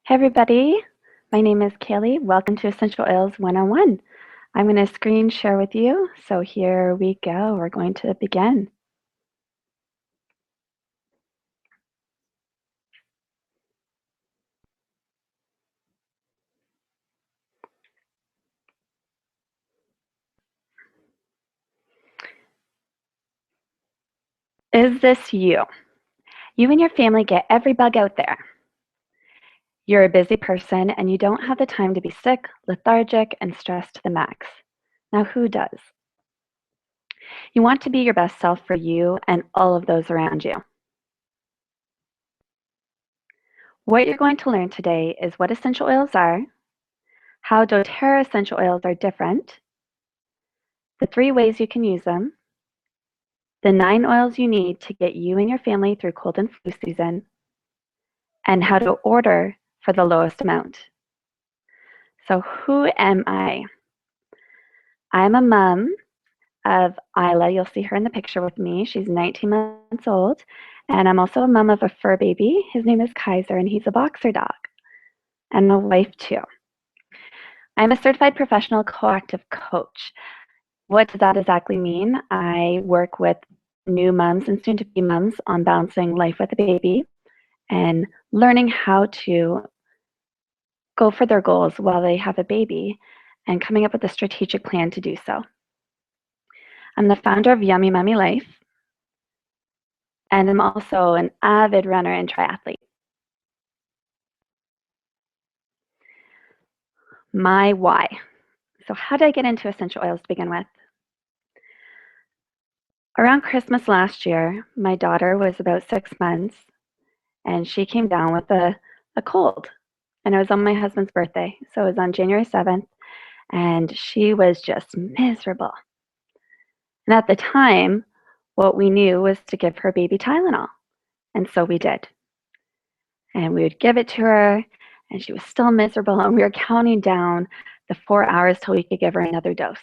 Hey everybody, my name is Kaylee. Welcome to Essential Oils 101. I'm going to screen share with you. So here we go. We're going to begin. Is this you? You and your family get every bug out there. You're a busy person and you don't have the time to be sick, lethargic, and stressed to the max. Now, who does? You want to be your best self for you and all of those around you. What you're going to learn today is what essential oils are, how doTERRA essential oils are different, the 3 ways you can use them, the 9 oils you need to get you and your family through cold and flu season, and how to order for the lowest amount. So who am I? I'm a mom of Isla. You'll see her in the picture with me. She's 19 months old. And I'm also a mom of a fur baby. His name is Kaiser, and he's a boxer dog. And a wife, too. I'm a certified professional coactive coach. What does that exactly mean? I work with new moms and soon-to-be moms on balancing life with a baby and learning how to go for their goals while they have a baby and coming up with a strategic plan to do so. I'm the founder of Yummy Mummy Life, and I'm also an avid runner and triathlete. My why. So how did I get into essential oils to begin with? Around Christmas last year, my daughter was about 6 months, and she came down with a cold. And it was on my husband's birthday. So it was on January 7th, and she was just miserable. And at the time, what we knew was to give her baby Tylenol. And so we did. And we would give it to her, and she was still miserable. And we were counting down the 4 hours till we could give her another dose.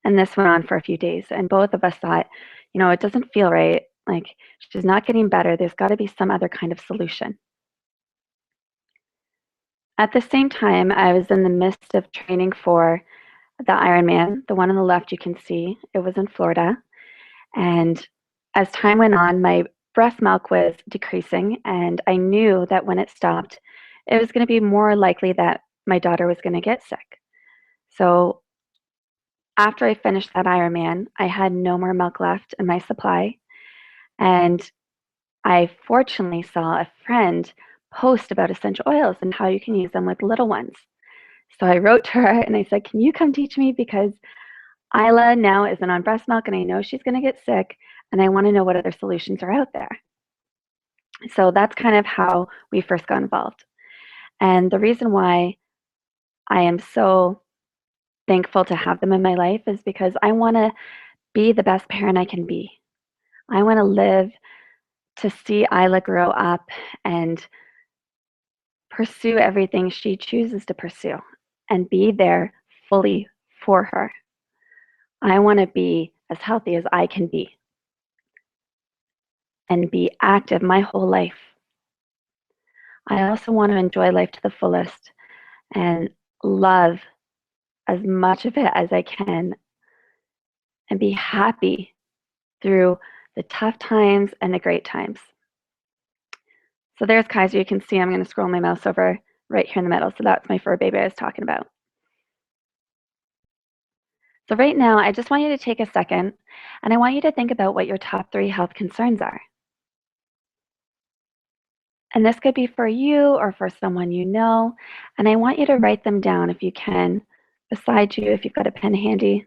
And this went on for a few days. And both of us thought, it doesn't feel right. Like, she's not getting better. There's got to be some other kind of solution. At the same time, I was in the midst of training for the Ironman. The one on the left you can see. It was in Florida. And as time went on, my breast milk was decreasing, and I knew that when it stopped, it was going to be more likely that my daughter was going to get sick. So after I finished that Ironman, I had no more milk left in my supply, and I fortunately saw a friend post about essential oils and how you can use them with little ones. So I wrote to her and I said, "Can you come teach me? Because Isla now isn't on breast milk and I know she's going to get sick, and I want to know what other solutions are out there." So that's kind of how we first got involved. And the reason why I am so thankful to have them in my life is because I want to be the best parent I can be. I want to live to see Isla grow up and pursue everything she chooses to pursue and be there fully for her. I want to be as healthy as I can be and be active my whole life. I also want to enjoy life to the fullest and love as much of it as I can and be happy through the tough times and the great times. So there's Kaiser. You can see I'm going to scroll my mouse over right here in the middle. So that's my fur baby I was talking about. So right now, I just want you to take a second and I want you to think about what your top 3 health concerns are. And this could be for you or for someone you know. And I want you to write them down if you can, beside you, if you've got a pen handy.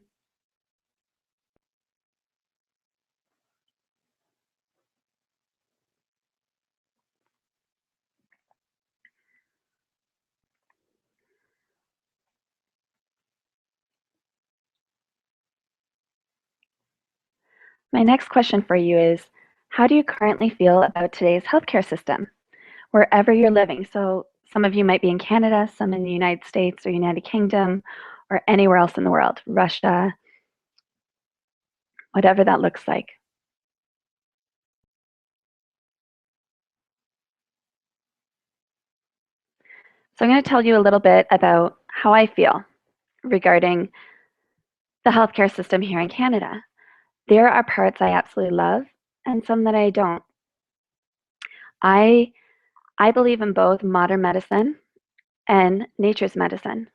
My next question for you is, how do you currently feel about today's healthcare system, wherever you're living? So some of you might be in Canada, some in the United States or United Kingdom, or anywhere else in the world, Russia, whatever that looks like. So I'm going to tell you a little bit about how I feel regarding the healthcare system here in Canada. There are parts I absolutely love and some that I don't. I believe in both modern medicine and nature's medicine.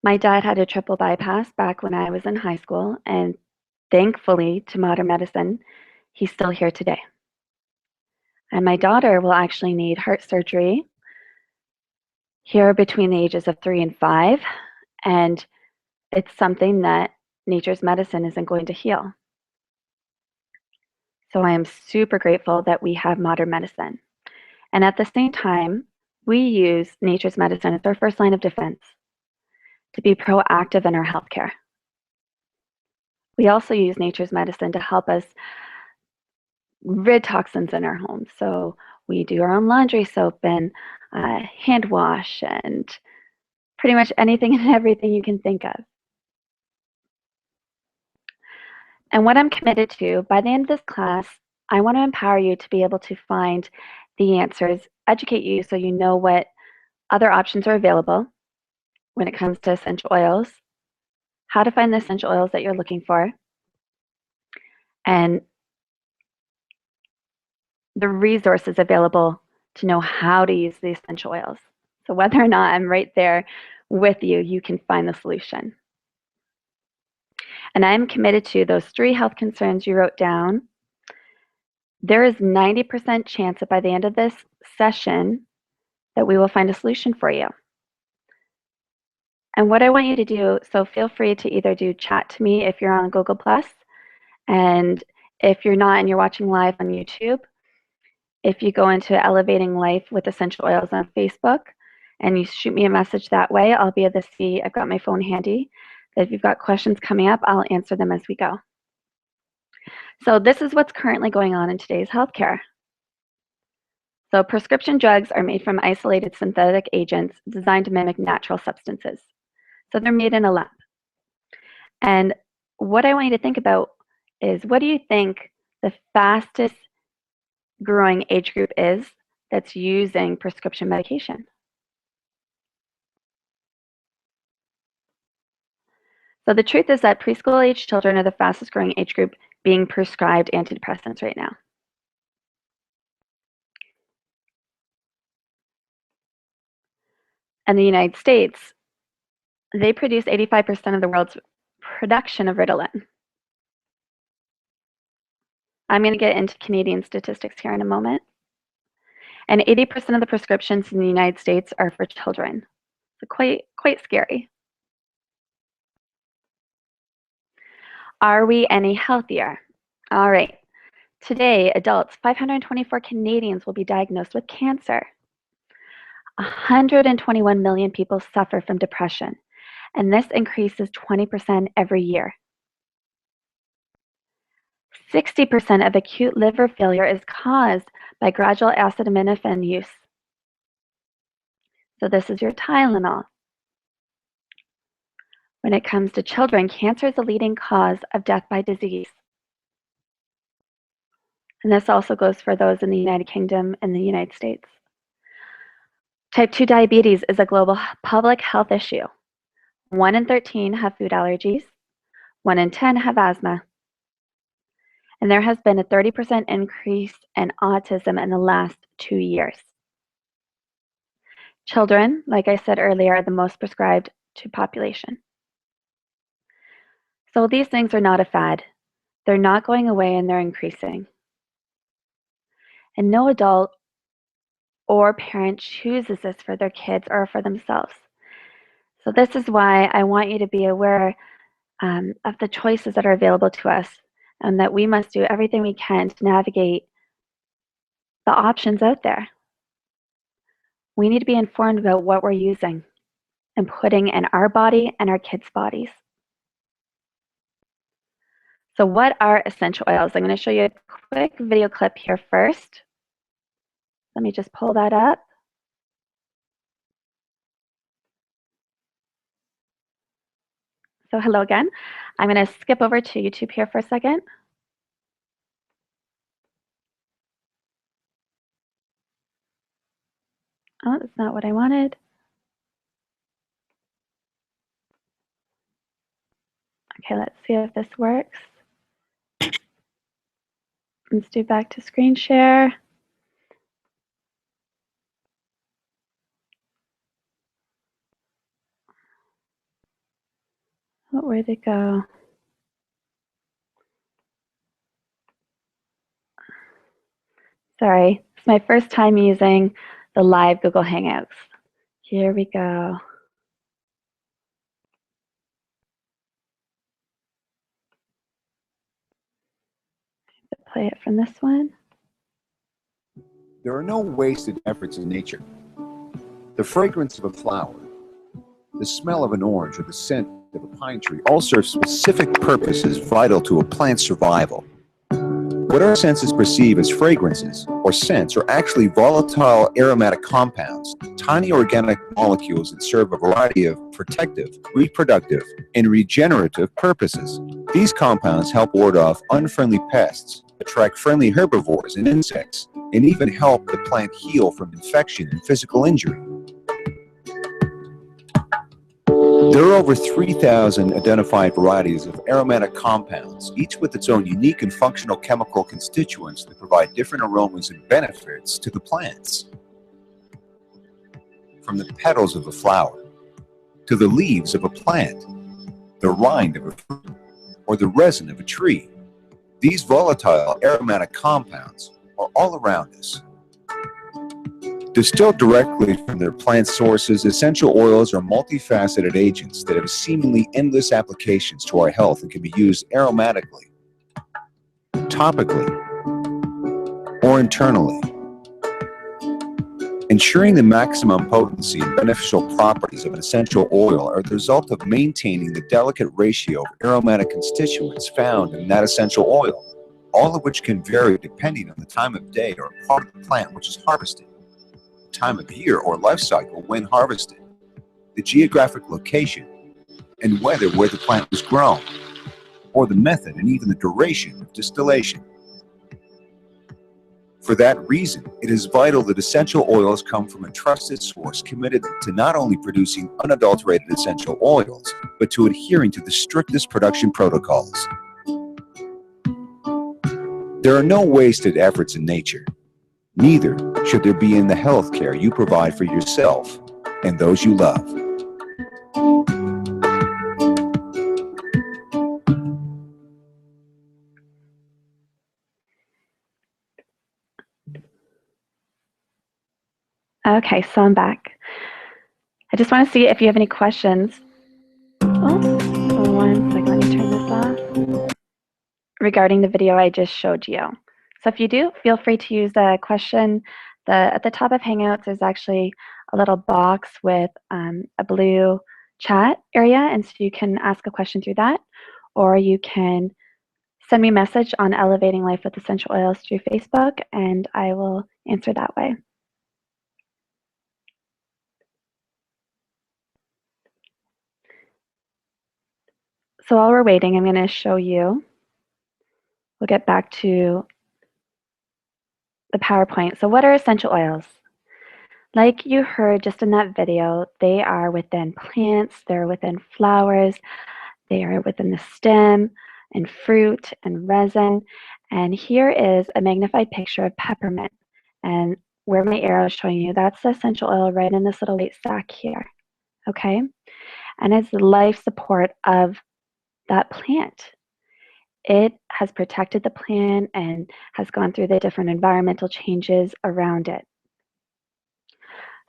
My dad had a triple bypass back when I was in high school, and thankfully to modern medicine, he's still here today. And my daughter will actually need heart surgery here between the ages of 3 and 5, and it's something that nature's medicine isn't going to heal. So I am super grateful that we have modern medicine. And at the same time, we use nature's medicine as our first line of defense to be proactive in our healthcare. We also use nature's medicine to help us rid toxins in our homes. So we do our own laundry soap and hand wash and pretty much anything and everything you can think of. And what I'm committed to, by the end of this class, I want to empower you to be able to find the answers, educate you so you know what other options are available when it comes to essential oils, how to find the essential oils that you're looking for, and the resources available to know how to use the essential oils. So whether or not I'm right there with you, you can find the solution. And I'm committed to those 3 health concerns you wrote down. There is 90% chance that by the end of this session that we will find a solution for you. And what I want you to do, so feel free to either do chat to me if you're on Google+, and if you're not and you're watching live on YouTube, if you go into Elevating Life with Essential Oils on Facebook and you shoot me a message that way, I'll be able to see, I've got my phone handy, that if you've got questions coming up, I'll answer them as we go. So this is what's currently going on in today's healthcare. So prescription drugs are made from isolated synthetic agents designed to mimic natural substances. So they're made in a lab. And what I want you to think about is, what do you think the fastest growing age group is that's using prescription medication? So the truth is that preschool age children are the fastest growing age group being prescribed antidepressants right now. And the United States, they produce 85% of the world's production of Ritalin. I'm going to get into Canadian statistics here in a moment. And 80% of the prescriptions in the United States are for children. So quite scary. Are we any healthier? All right. Today, adults, 524 Canadians will be diagnosed with cancer. 121 million people suffer from depression, and this increases 20% every year. 60% of acute liver failure is caused by gradual acetaminophen use. So this is your Tylenol. When it comes to children, cancer is the leading cause of death by disease. And this also goes for those in the United Kingdom and the United States. Type 2 diabetes is a global public health issue. 1 in 13 have food allergies. 1 in 10 have asthma. And there has been a 30% increase in autism in the last 2 years. Children, like I said earlier, are the most prescribed to population. So these things are not a fad. They're not going away, and they're increasing. And no adult or parent chooses this for their kids or for themselves. So this is why I want you to be aware of the choices that are available to us, and that we must do everything we can to navigate the options out there. We need to be informed about what we're using and putting in our body and our kids' bodies. So what are essential oils? I'm going to show you a quick video clip here first. Let me just pull that up. So hello again. I'm going to skip over to YouTube here for a second. Oh, that's not what I wanted. Okay, let's see if this works. Let's do back to screen share. Oh, where'd it go? Sorry, it's my first time using the live Google Hangouts. Here we go. Play it from this one. There are no wasted efforts in nature. The fragrance of a flower, the smell of an orange, or the scent of a pine tree all serve specific purposes vital to a plant's survival. What our senses perceive as fragrances or scents are actually volatile aromatic compounds, tiny organic molecules that serve a variety of protective, reproductive, and regenerative purposes. These compounds help ward off unfriendly pests, attract friendly herbivores and insects, and even help the plant heal from infection and physical injury. There are over 3,000 identified varieties of aromatic compounds, each with its own unique and functional chemical constituents that provide different aromas and benefits to the plants. From the petals of a flower, to the leaves of a plant, the rind of a fruit, or the resin of a tree, these volatile aromatic compounds are all around us. Distilled directly from their plant sources, essential oils are multifaceted agents that have seemingly endless applications to our health and can be used aromatically, topically, or internally. Ensuring the maximum potency and beneficial properties of an essential oil are the result of maintaining the delicate ratio of aromatic constituents found in that essential oil, all of which can vary depending on the time of day or part of the plant which is harvested, time of year or life cycle when harvested, the geographic location and weather where the plant was grown, or the method and even the duration of distillation. For that reason, it is vital that essential oils come from a trusted source committed to not only producing unadulterated essential oils, but to adhering to the strictest production protocols. There are no wasted efforts in nature. Neither should there be in the health care you provide for yourself and those you love. Okay, so I'm back. I just want to see if you have any questions. Oh, 1 second, let me turn this off. Regarding the video I just showed you. So if you do, feel free to use the question. At the top of Hangouts is actually a little box with a blue chat area, and so you can ask a question through that, or you can send me a message on Elevating Life with Essential Oils through Facebook, and I will answer that way. So while we're waiting, I'm going to show you. We'll get back to the PowerPoint. So what are essential oils? Like you heard just in that video, they are within plants, they're within flowers, they are within the stem and fruit and resin. And here is a magnified picture of peppermint. And where my arrow is showing you, that's the essential oil right in this little white sac here. Okay? And it's the life support of that plant. It has protected the plant and has gone through the different environmental changes around it.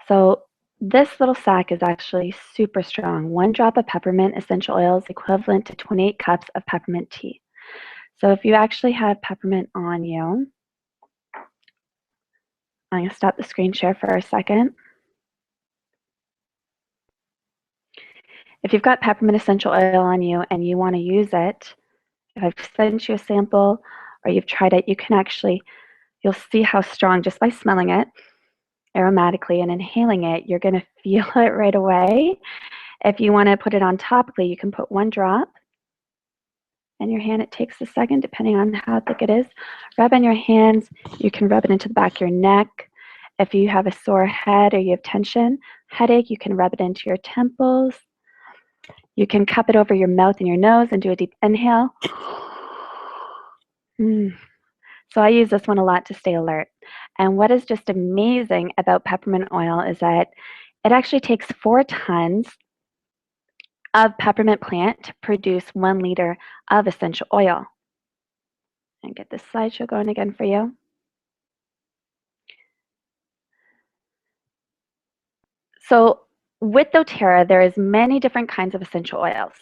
So this little sack is actually super strong. 1 drop of peppermint essential oil is equivalent to 28 cups of peppermint tea. So if you actually have peppermint on you, I'm going to stop the screen share for a second. If you've got peppermint essential oil on you and you want to use it, if I've sent you a sample or you've tried it, you can actually, you'll see how strong just by smelling it aromatically and inhaling it, you're going to feel it right away. If you want to put it on topically, you can put 1 drop in your hand. It takes a second depending on how thick it is. Rub in your hands. You can rub it into the back of your neck. If you have a sore head or you have tension, headache, you can rub it into your temples. You can cup it over your mouth and your nose and do a deep inhale. So I use this one a lot to stay alert. And what is just amazing about peppermint oil is that it actually takes 4 tons of peppermint plant to produce 1 liter of essential oil. And get this slideshow going again for you. So with doTERRA, there is many different kinds of essential oils.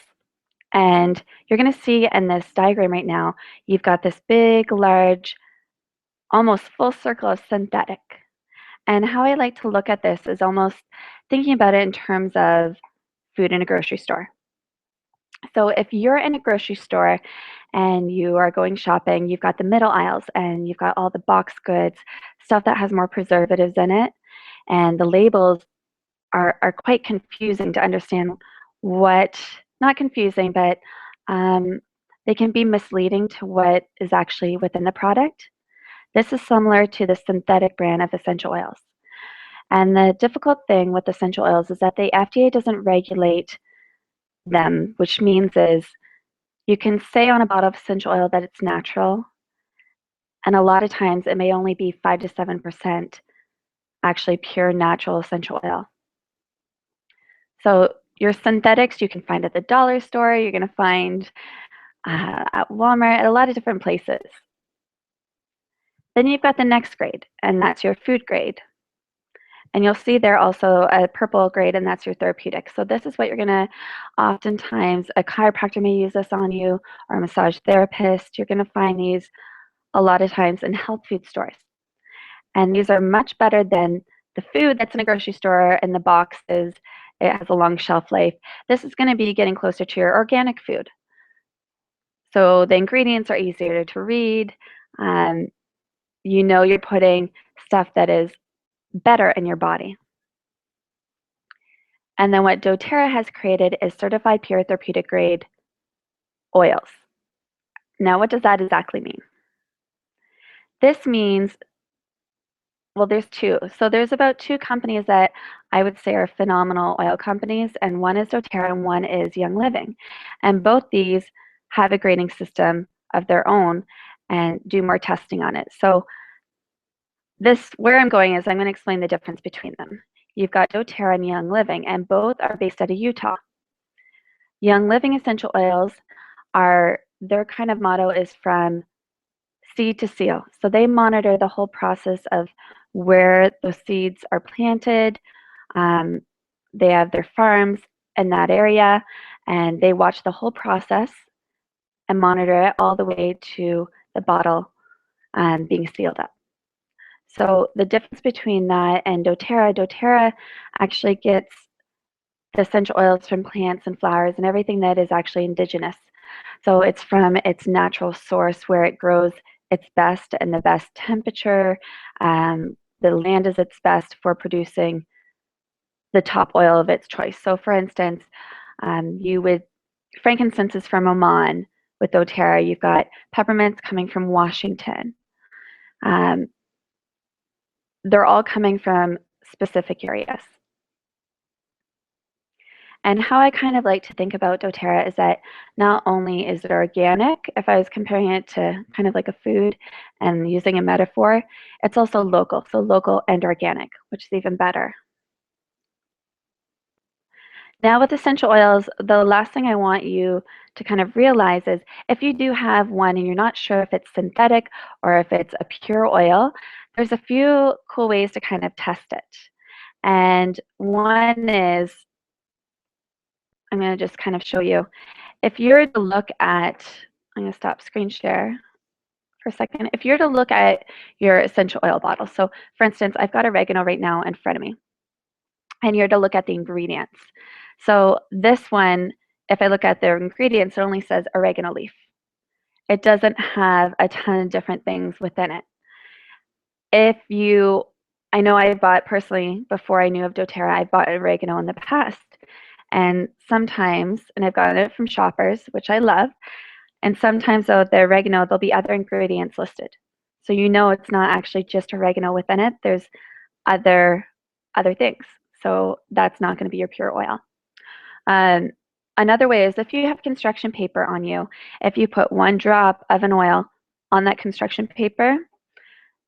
And you're going to see in this diagram right now, you've got this big, large, almost full circle of synthetic. And how I like to look at this is almost thinking about it in terms of food in a grocery store. So if you're in a grocery store and you are going shopping, you've got the middle aisles and you've got all the box goods, stuff that has more preservatives in it, and the labels are quite confusing to understand what, not confusing, but they can be misleading to what is actually within the product. This is similar to the synthetic brand of essential oils. And the difficult thing with essential oils is that the FDA doesn't regulate them, which means is you can say on a bottle of essential oil that it's natural, and a lot of times it may only be 5 to 7% actually pure natural essential oil. So your synthetics you can find at the dollar store, you're going to find at Walmart, at a lot of different places. Then you've got the next grade, and that's your food grade. And you'll see there also a purple grade, and that's your therapeutic. So this is what you're going to, oftentimes, a chiropractor may use this on you, or a massage therapist. You're going to find these a lot of times in health food stores. And these are much better than the food that's in a grocery store in the boxes. It has a long shelf life. This is going to be getting closer to your organic food. So the ingredients are easier to read. You know you're putting stuff that is better in your body. And then what doTERRA has created is certified pure therapeutic grade oils. Now, what does that exactly mean? This means, well, there's 2. So there's about 2 companies that I would say are phenomenal oil companies, and one is doTERRA and one is Young Living. And both these have a grading system of their own and do more testing on it. So where I'm going is I'm going to explain the difference between them. You've got doTERRA and Young Living, and both are based out of Utah. Young Living essential oils their kind of motto is from seed to seal. So they monitor the whole process of where those seeds are planted. They have their farms in that area, and they watch the whole process and monitor it all the way to the bottle being sealed up. So the difference between that and doTERRA actually gets the essential oils from plants and flowers and everything that is actually indigenous. So it's from its natural source where it grows its best and the best temperature. The land is its best for producing the top oil of its choice. So for instance, frankincense is from Oman with doTERRA. You've got peppermints coming from Washington. They're all coming from specific areas. And how I kind of like to think about doTERRA is that not only is it organic, if I was comparing it to kind of like a food and using a metaphor, it's also local. So local and organic, which is even better. Now with essential oils, the last thing I want you to kind of realize is if you do have one and you're not sure if it's synthetic or if it's a pure oil, there's a few cool ways to kind of test it. And one is, I'm going to just kind of show you. If you're to look at, I'm going to stop screen share for a second. If you're to look at your essential oil bottle, so for instance, I've got oregano right now in front of me, and you're to look at the ingredients. So this one, if I look at their ingredients, it only says oregano leaf. It doesn't have a ton of different things within it. I know I bought personally, before I knew of doTERRA, I bought oregano in the past. And sometimes, and I've gotten it from Shoppers, which I love, and sometimes though the oregano, there'll be other ingredients listed. So you know it's not actually just oregano within it. There's other things. So that's not going to be your pure oil. Another way is if you have construction paper on you, if you put 1 drop of an oil on that construction paper,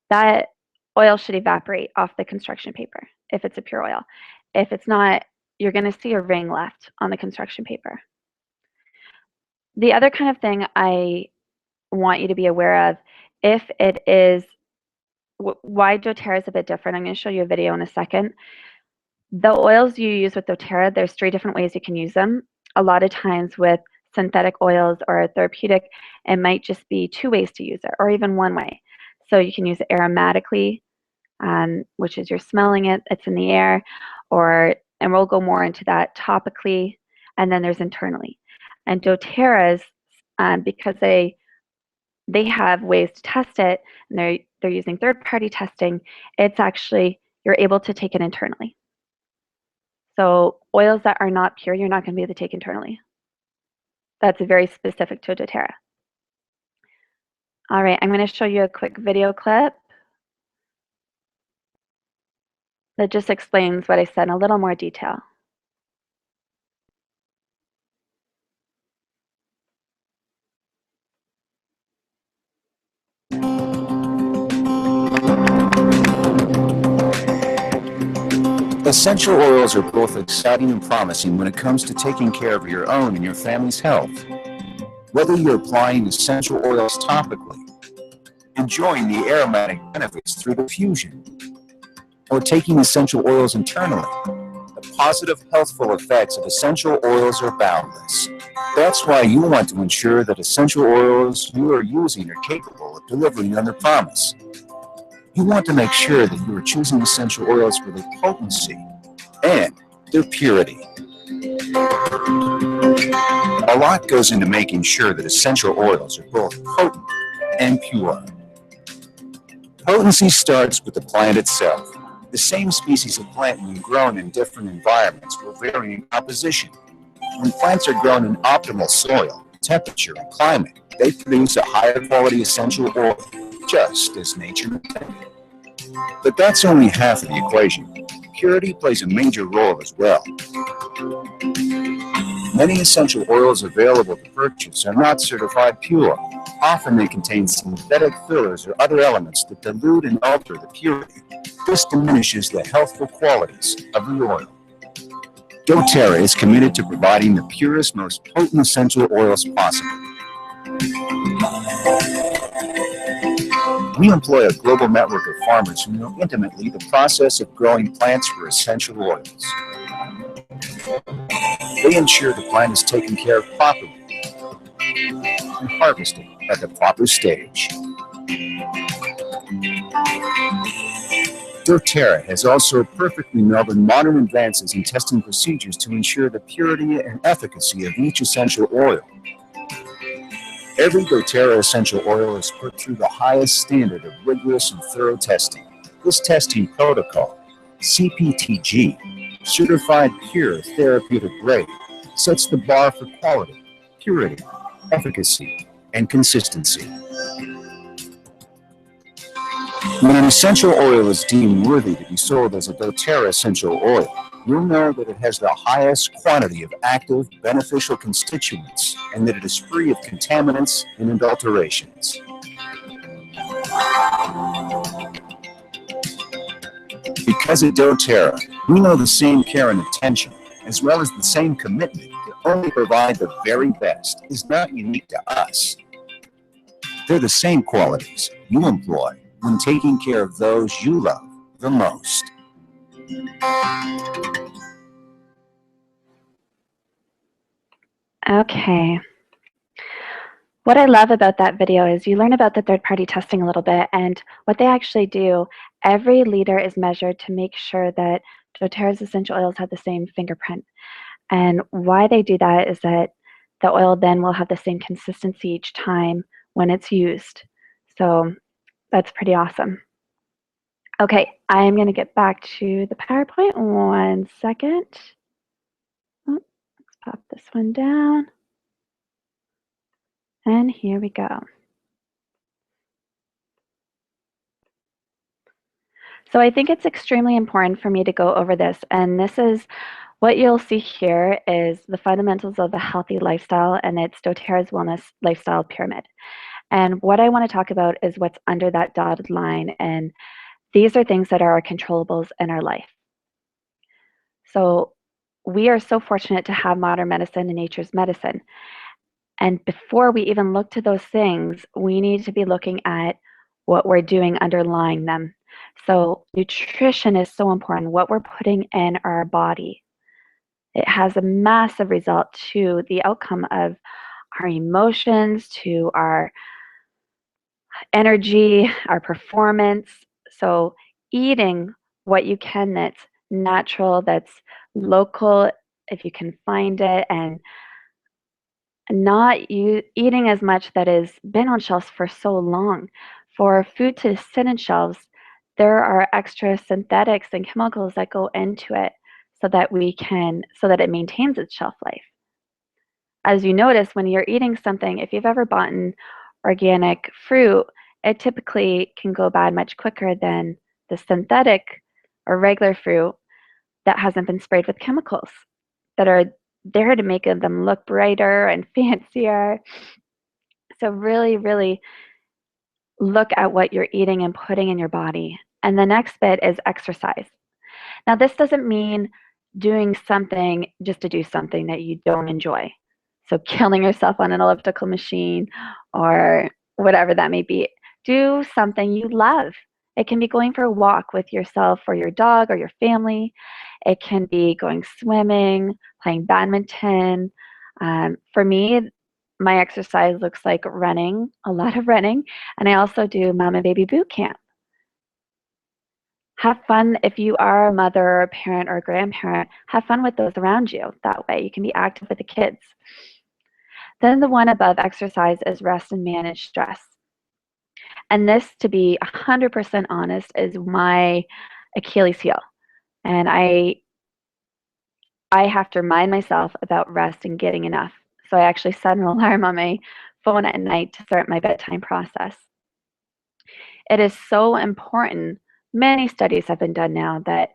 that oil should evaporate off the construction paper if it's a pure oil. If it's not, you're going to see a ring left on the construction paper. The other kind of thing I want you to be aware of, if it is, why doTERRA is a bit different, I'm going to show you a video in a second. The oils you use with doTERRA, there's 3 different ways you can use them. A lot of times with synthetic oils or therapeutic, it might just be 2 ways to use it, or even 1 way. So you can use it aromatically, which is you're smelling it, it's in the air, and we'll go more into that topically, and then there's internally. And doTERRA's, because they have ways to test it, and they're using third-party testing, it's actually, you're able to take it internally. So oils that are not pure, you're not going to be able to take internally. That's very specific to doTERRA. All right, I'm going to show you a quick video clip that just explains what I said in a little more detail. Essential oils are both exciting and promising when it comes to taking care of your own and your family's health. Whether you're applying essential oils topically, enjoying the aromatic benefits through diffusion, or taking essential oils internally, the positive healthful effects of essential oils are boundless. That's why you want to ensure that essential oils you are using are capable of delivering on their promise. You want to make sure that you are choosing essential oils for their potency and their purity. A lot goes into making sure that essential oils are both potent and pure. Potency starts with the plant itself. The same species of plant, when grown in different environments, will vary in composition. When plants are grown in optimal soil, temperature, and climate, they produce a higher quality essential oil, just as nature intended. But that's only half of the equation. Purity plays a major role as well. Many essential oils available to purchase are not certified pure. Often they contain synthetic fillers or other elements that dilute and alter the purity. This diminishes the healthful qualities of the oil. doTERRA is committed to providing the purest, most potent essential oils possible. We employ a global network of farmers who know intimately the process of growing plants for essential oils. They ensure the plant is taken care of properly and harvested at the proper stage. doTERRA has also perfectly melded modern advances in testing procedures to ensure the purity and efficacy of each essential oil. Every doTERRA essential oil is put through the highest standard of rigorous and thorough testing. This testing protocol, CPTG, Certified Pure Therapeutic Grade, sets the bar for quality, purity, efficacy, and consistency. When an essential oil is deemed worthy to be sold as a doTERRA essential oil, you'll know that it has the highest quantity of active, beneficial constituents and that it is free of contaminants and adulterations. Because at doTERRA, we know the same care and attention, as well as the same commitment to only provide the very best, is not unique to us. They're the same qualities you employ when taking care of those you love the most. Okay. What I love about that video is you learn about the third-party testing a little bit, and what they actually do, every liter is measured to make sure that doTERRA's essential oils have the same fingerprint. And why they do that is that the oil then will have the same consistency each time when it's used. So that's pretty awesome. Okay, I'm going to get back to the PowerPoint. 1 second. Oh, let's pop this one down. And here we go. So I think it's extremely important for me to go over this, and this is what you'll see here is the fundamentals of a healthy lifestyle, and it's doTERRA's wellness lifestyle pyramid. And what I want to talk about is what's under that dotted line, and these are things that are our controllables in our life. So we are so fortunate to have modern medicine and nature's medicine. And before we even look to those things, we need to be looking at what we're doing underlying them. So nutrition is so important, what we're putting in our body. It has a massive result to the outcome of our emotions, to our energy, our performance. So eating what you can that's natural, that's local, if you can find it, and not eating as much that has been on shelves for so long. For food to sit in shelves, there are extra synthetics and chemicals that go into it so that it maintains its shelf life. As you notice, when you're eating something, if you've ever bought an organic fruit, it typically can go bad much quicker than the synthetic or regular fruit that hasn't been sprayed with chemicals that are there to make them look brighter and fancier. So really, really look at what you're eating and putting in your body. And the next bit is exercise. Now, this doesn't mean doing something just to do something that you don't enjoy. So killing yourself on an elliptical machine or whatever that may be. Do something you love. It can be going for a walk with yourself or your dog or your family. It can be going swimming, playing badminton. For me, my exercise looks like running, a lot of running, and I also do mom and baby boot camp. Have fun if you are a mother or a parent or a grandparent. Have fun with those around you. That way you can be active with the kids. Then the one above exercise is rest and manage stress. And this, to be 100% honest, is my Achilles heel. And I have to remind myself about rest and getting enough. So I actually set an alarm on my phone at night to start my bedtime process. It is so important. Many studies have been done now that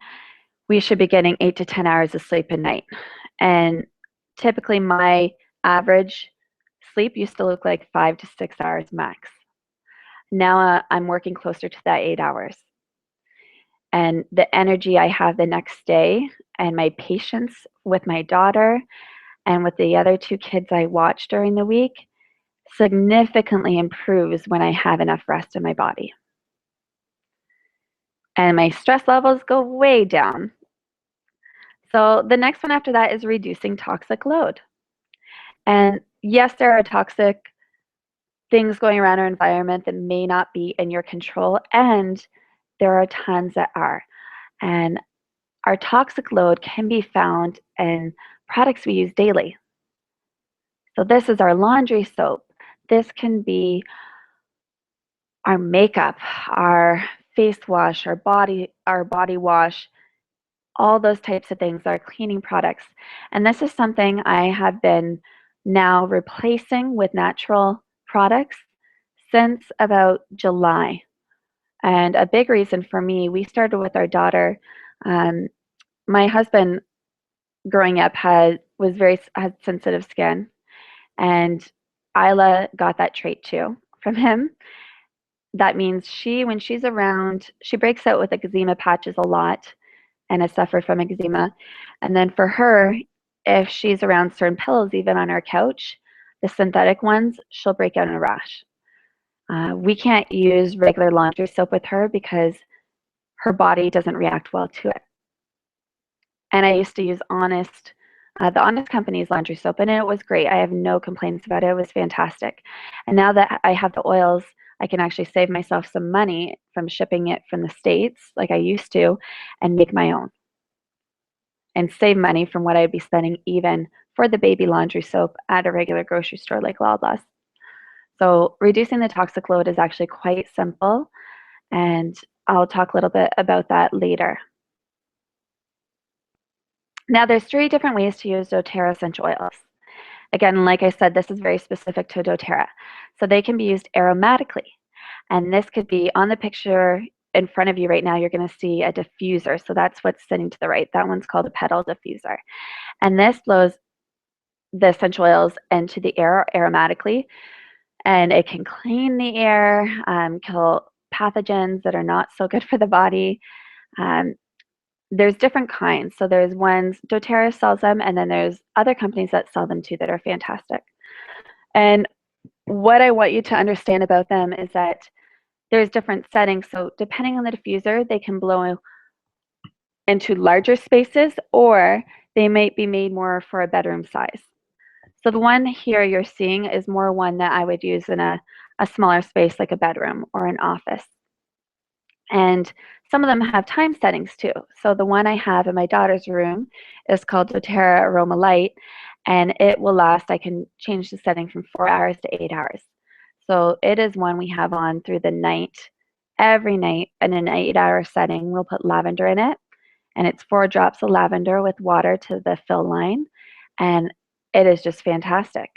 we should be getting 8 to 10 hours of sleep a night. And typically my average sleep used to look like 5 to 6 hours max. Now I'm working closer to that 8 hours. And the energy I have the next day and my patience with my daughter and with the other 2 kids I watch during the week significantly improves when I have enough rest in my body. And my stress levels go way down. So the next one after that is reducing toxic load. And yes, there are toxic things going around our environment that may not be in your control, and there are tons that are. And our toxic load can be found in products we use daily. So this is our laundry soap. This can be our makeup, our face wash, our body wash, all those types of things are cleaning products. And this is something I have been now replacing with natural products since about July. And a big reason for me, we started with our daughter. My husband growing up had sensitive skin, and Isla got that trait too from him. That means when she's around, she breaks out with eczema patches a lot and has suffered from eczema. And then for her, if she's around certain pillows, even on our couch, the synthetic ones, she'll break out in a rash. We can't use regular laundry soap with her because her body doesn't react well to it. And I used to use Honest, the Honest company's laundry soap, and it was great. I have no complaints about it. It was fantastic. And now that I have the oils, I can actually save myself some money from shipping it from the States like I used to and make my own. And save money from what I'd be spending even for the baby laundry soap at a regular grocery store like Loblaws. So reducing the toxic load is actually quite simple, and I'll talk a little bit about that later. Now there's 3 different ways to use doTERRA essential oils. Again, like I said, this is very specific to doTERRA. So they can be used aromatically. And this could be on the picture, in front of you right now, you're going to see a diffuser. So that's what's sitting to the right. That one's called a pedal diffuser. And this blows the essential oils into the air aromatically, and it can clean the air, kill pathogens that are not so good for the body. There's different kinds. So there's ones, doTERRA sells them, and then there's other companies that sell them too that are fantastic. And what I want you to understand about them is that there's different settings. So depending on the diffuser, they can blow into larger spaces, or they might be made more for a bedroom size. So the one here you're seeing is more one that I would use in a smaller space like a bedroom or an office. And some of them have time settings too. So the one I have in my daughter's room is called doTERRA Aroma Light, and it will last, I can change the setting from 4 hours to 8 hours. So it is one we have on through the night, every night in an 8-hour setting. We'll put lavender in it, and it's 4 drops of lavender with water to the fill line, and it is just fantastic.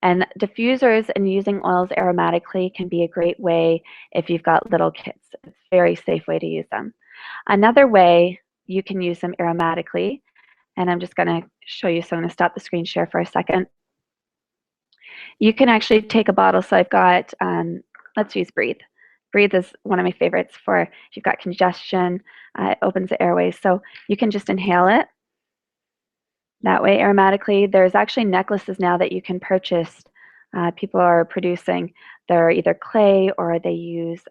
And diffusers and using oils aromatically can be a great way if you've got little kids. It's a very safe way to use them. Another way you can use them aromatically, and I'm just going to show you, so I'm going to stop the screen share for a second. You can actually take a bottle. So I've got, let's use Breathe. Breathe is one of my favorites for if you've got congestion. It opens the airways. So you can just inhale it that way aromatically. There's actually necklaces now that you can purchase. People are producing. They're either clay or they use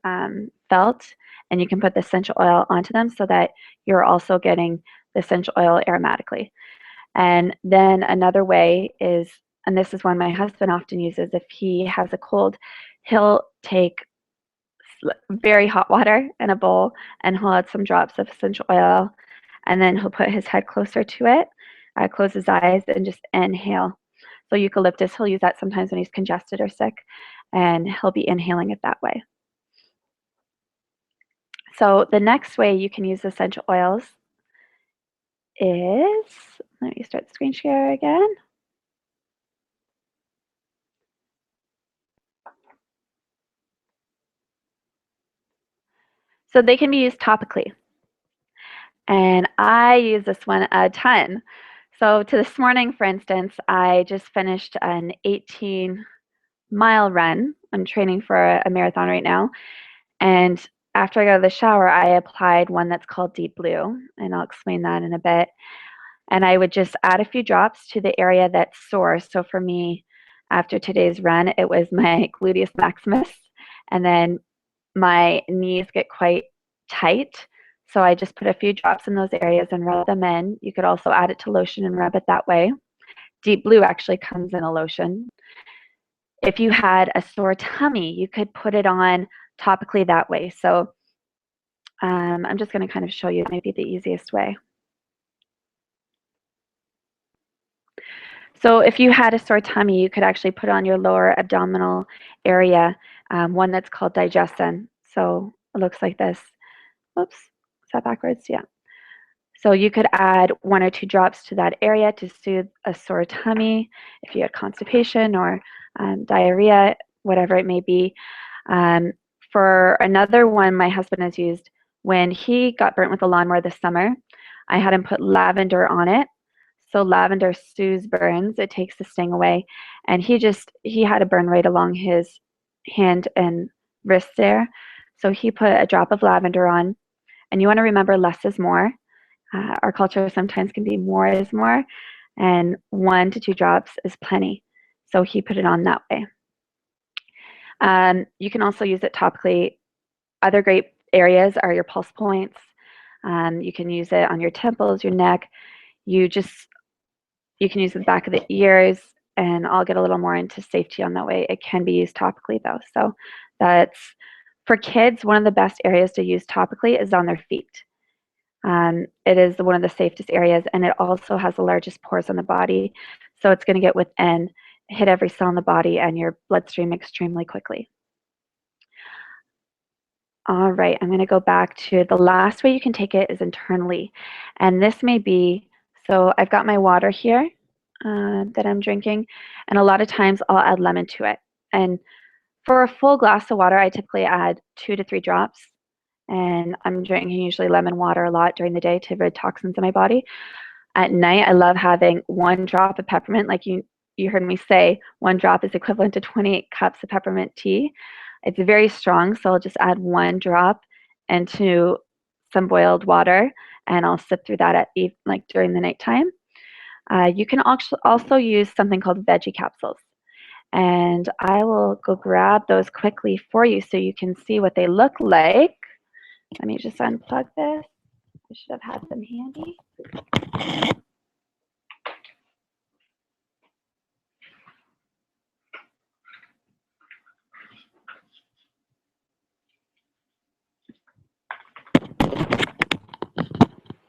felt, and you can put the essential oil onto them so that you're also getting the essential oil aromatically. And then another way is, and this is one my husband often uses, if he has a cold, he'll take very hot water in a bowl and he'll add some drops of essential oil, and then he'll put his head closer to it, close his eyes, and just inhale. So eucalyptus, he'll use that sometimes when he's congested or sick, and he'll be inhaling it that way. So the next way you can use essential oils is, let me start the screen share again. So they can be used topically. And I use this one a ton. So to this morning, for instance, I just finished an 18-mile run. I'm training for a marathon right now. And after I got out of the shower, I applied one that's called Deep Blue, and I'll explain that in a bit. And I would just add a few drops to the area that's sore. So for me, after today's run, it was my gluteus maximus, and then my knees get quite tight. So I just put a few drops in those areas and rub them in. You could also add it to lotion and rub it that way. Deep Blue actually comes in a lotion. If you had a sore tummy, you could put it on topically that way. So I'm just going to kind of show you maybe the easiest way. So if you had a sore tummy, you could actually put on your lower abdominal area, one that's called Digestin. So it looks like this. Oops, is that backwards? Yeah. So you could add 1 or 2 drops to that area to soothe a sore tummy if you had constipation or diarrhea, whatever it may be. For another one my husband has used, when he got burnt with a lawnmower this summer, I had him put lavender on it. So lavender soothes burns, it takes the sting away. And he had a burn right along his hand and wrist there. So he put a drop of lavender on. And you want to remember, less is more. Our culture sometimes can be more is more, and 1 to 2 drops is plenty. So he put it on that way. You can also use it topically. Other great areas are your pulse points. You can use it on your temples, your neck. You can use the back of the ears, and I'll get a little more into safety on that way. It can be used topically though. So that's, for kids, one of the best areas to use topically is on their feet. It is one of the safest areas, and it also has the largest pores on the body. So it's going to get within, hit every cell in the body and your bloodstream extremely quickly. All right, I'm going to go back to the last way you can take it is internally. And this may be, so I've got my water here that I'm drinking, and a lot of times I'll add lemon to it. And for a full glass of water, I typically add 2 to 3 drops. and I'm drinking usually lemon water a lot during the day to rid toxins in my body. At night, I love having 1 drop of peppermint. Like you heard me say, 1 drop is equivalent to 28 cups of peppermint tea. It's very strong, so I'll just add 1 drop into some boiled water, and I'll sip through that at like during the nighttime. You can also use something called veggie capsules, and I will go grab those quickly for you so you can see what they look like. Let me just unplug this. I should have had them handy.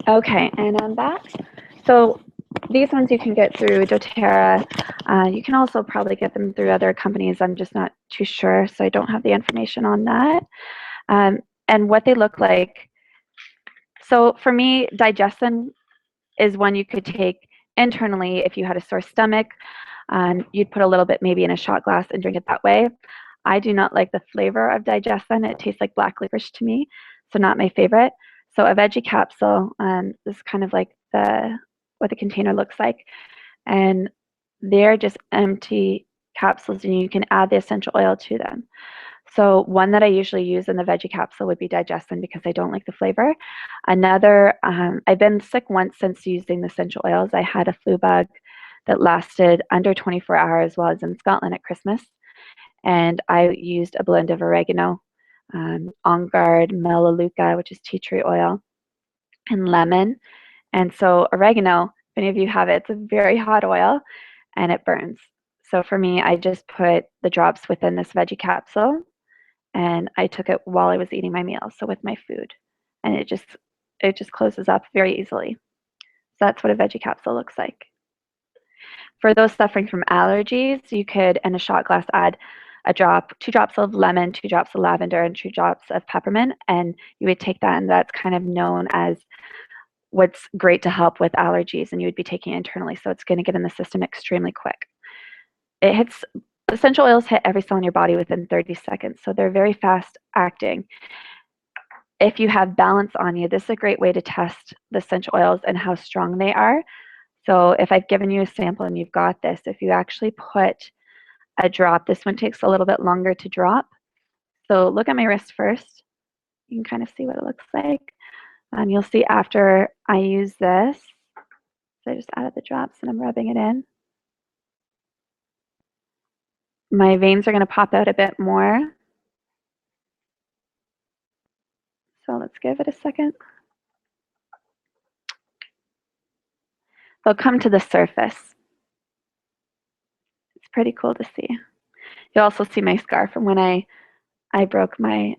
Okay, and I'm back. So these ones you can get through doTERRA. You can also probably get them through other companies. I'm just not too sure, so I don't have the information on that. And what they look like. So for me, Digestin is one you could take internally if you had a sore stomach. You'd put a little bit maybe in a shot glass and drink it that way. I do not like the flavor of Digestin. It tastes like black licorice to me, so not my favorite. So a veggie capsule, this is kind of like what the container looks like. And they're just empty capsules, and you can add the essential oil to them. So one that I usually use in the veggie capsule would be Digestin because I don't like the flavor. Another, I've been sick once since using the essential oils. I had a flu bug that lasted under 24 hours while I was in Scotland at Christmas. And I used a blend of oregano, On Guard, Melaleuca, which is tea tree oil, and lemon. And so oregano, if any of you have it, it's a very hot oil and it burns. So for me, I just put the drops within this veggie capsule, and I took it while I was eating my meal, so with my food. And it just closes up very easily. So that's what a veggie capsule looks like. For those suffering from allergies, you could, in a shot glass, add a drop, 2 drops of lemon, 2 drops of lavender, and 2 drops of peppermint, and you would take that, and that's kind of known as what's great to help with allergies, and you would be taking it internally, so it's going to get in the system extremely quick. Essential oils hit every cell in your body within 30 seconds, so they're very fast acting. If you have balance on you, this is a great way to test the essential oils and how strong they are. So if I've given you a sample and you've got this, if you actually put a drop, this one takes a little bit longer to drop. So look at my wrist first. You can kind of see what it looks like. You'll see after I use this, so I just added the drops and I'm rubbing it in. My veins are going to pop out a bit more. So let's give it a second. They'll come to the surface. It's pretty cool to see. You'll also see my scar from when I broke my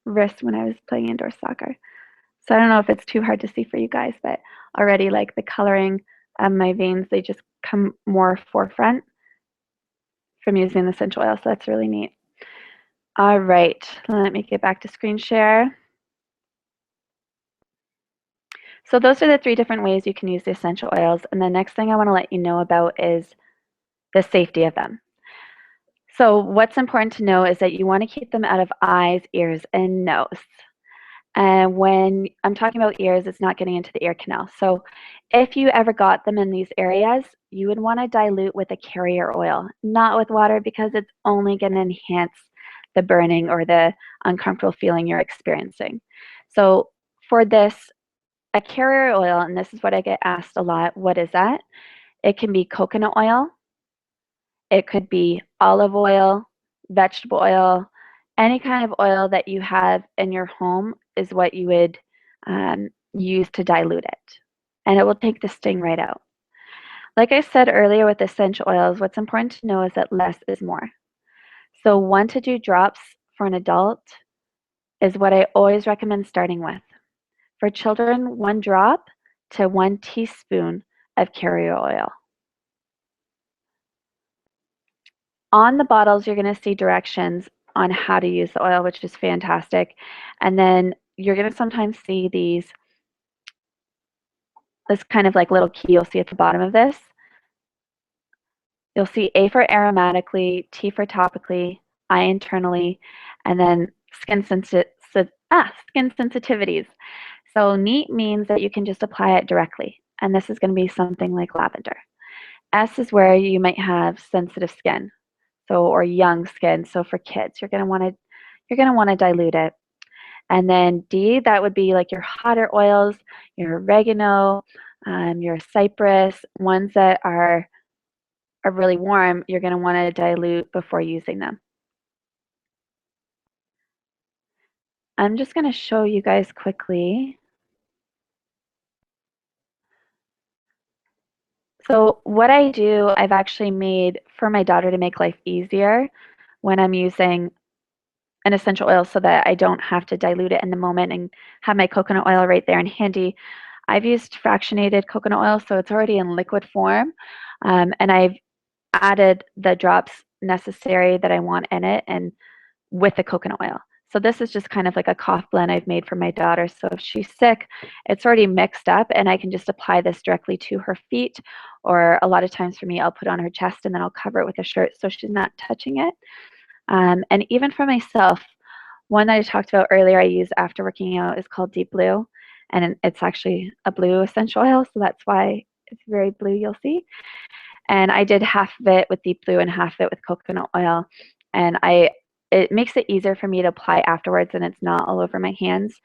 wrist when I was playing indoor soccer. So I don't know if it's too hard to see for you guys, but already like the coloring of my veins, they just come more forefront from using the essential oil, so that's really neat. All right, let me get back to screen share. So those are the 3 different ways you can use the essential oils, and the next thing I want to let you know about is the safety of them. So what's important to know is that you want to keep them out of eyes, ears, and nose. And when I'm talking about ears, it's not getting into the ear canal. So if you ever got them in these areas, you would want to dilute with a carrier oil, not with water, because it's only going to enhance the burning or the uncomfortable feeling you're experiencing. So for this, a carrier oil, and this is what I get asked a lot, what is that? It can be coconut oil, it could be olive oil, vegetable oil, any kind of oil that you have in your home is what you would use to dilute it. And it will take the sting right out. Like I said earlier with essential oils, what's important to know is that less is more. So 1 to 2 drops for an adult is what I always recommend starting with. For children, 1 drop to 1 teaspoon of carrier oil. On the bottles, you're going to see directions on how to use the oil, which is fantastic. And then you're going to sometimes see this kind of like little key you'll see at the bottom of this. You'll see A for aromatically, T for topically, I internally, and then skin Skin sensitivities. So neat means that you can just apply it directly, and this is going to be something like lavender. S is where you might have sensitive skin, so or young skin. So for kids, you're going to want to dilute it. And then D, that would be like your hotter oils, your oregano, your cypress, ones that are really warm. You're going to want to dilute before using them. I'm just going to show you guys quickly. So what I do, I've actually made for my daughter to make life easier when I'm using an essential oil so that I don't have to dilute it in the moment and have my coconut oil right there and handy. I've used fractionated coconut oil, so it's already in liquid form, and I've added the drops necessary that I want in it and with the coconut oil. So this is just kind of like a cough blend I've made for my daughter. So if she's sick, it's already mixed up and I can just apply this directly to her feet, or a lot of times for me, I'll put it on her chest and then I'll cover it with a shirt so she's not touching it. And even for myself, one that I talked about earlier I use after working out is called Deep Blue, and it's actually a blue essential oil, so that's why it's very blue, you'll see. And I did half of it with Deep Blue and half of it with coconut oil, and it makes it easier for me to apply afterwards and it's not all over my hands.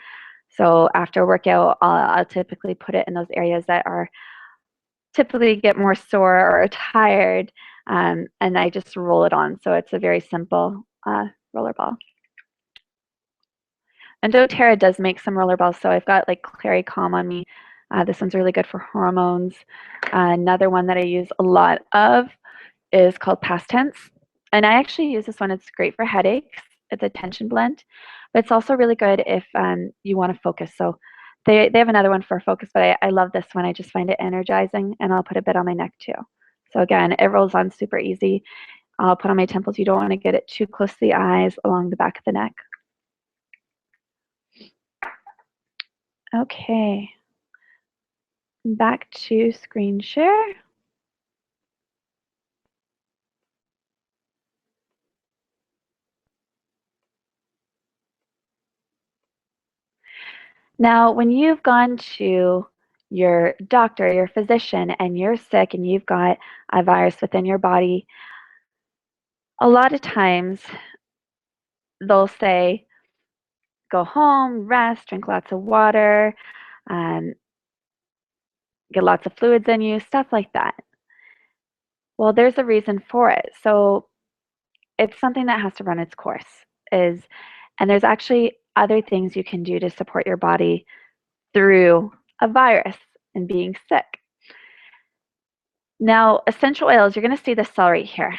So after a workout, I'll typically put it in those areas that are typically get more sore or tired, and I just roll it on. So it's a very simple roller ball. And doTERRA does make some roller balls. So I've got like Clary Calm on me. This one's really good for hormones. Another one that I use a lot of is called Past Tense. And I actually use this one. It's great for headaches. It's a tension blend. But it's also really good if you want to focus. So they have another one for focus, but I love this one. I just find it energizing, and I'll put a bit on my neck too. So again, it rolls on super easy. I'll put on my temples. You don't want to get it too close to the eyes, along the back of the neck. Okay. Back to screen share. Now, when you've gone to your doctor, your physician, and you're sick and you've got a virus within your body, a lot of times they'll say, go home, rest, drink lots of water, get lots of fluids in you, stuff like that. Well, there's a reason for it. So it's something that has to run its course. And there's actually other things you can do to support your body through a virus and being sick. Now, essential oils, you're going to see the cell right here.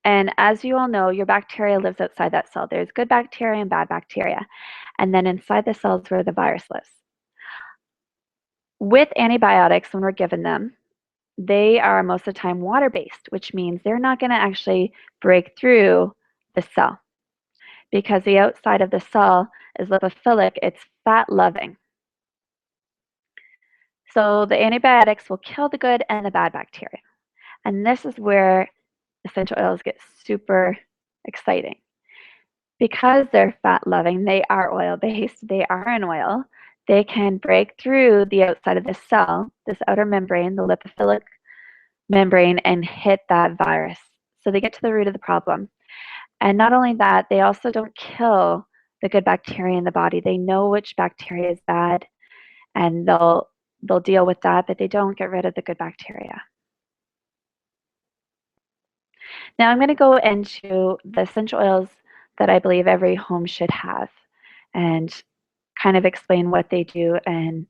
And as you all know, your bacteria lives outside that cell. There's good bacteria and bad bacteria. And then inside the cells where the virus lives. With antibiotics, when we're given them, they are most of the time water-based, which means they're not going to actually break through the cell, because the outside of the cell is lipophilic, it's fat-loving. So the antibiotics will kill the good and the bad bacteria. And this is where essential oils get super exciting. Because they're fat-loving, they are oil-based, they are an oil, they can break through the outside of the cell, this outer membrane, the lipophilic membrane, and hit that virus. So they get to the root of the problem. And not only that, they also don't kill the good bacteria in the body. They know which bacteria is bad, and they'll deal with that, but they don't get rid of the good bacteria. Now I'm going to go into the essential oils that I believe every home should have, and kind of explain what they do and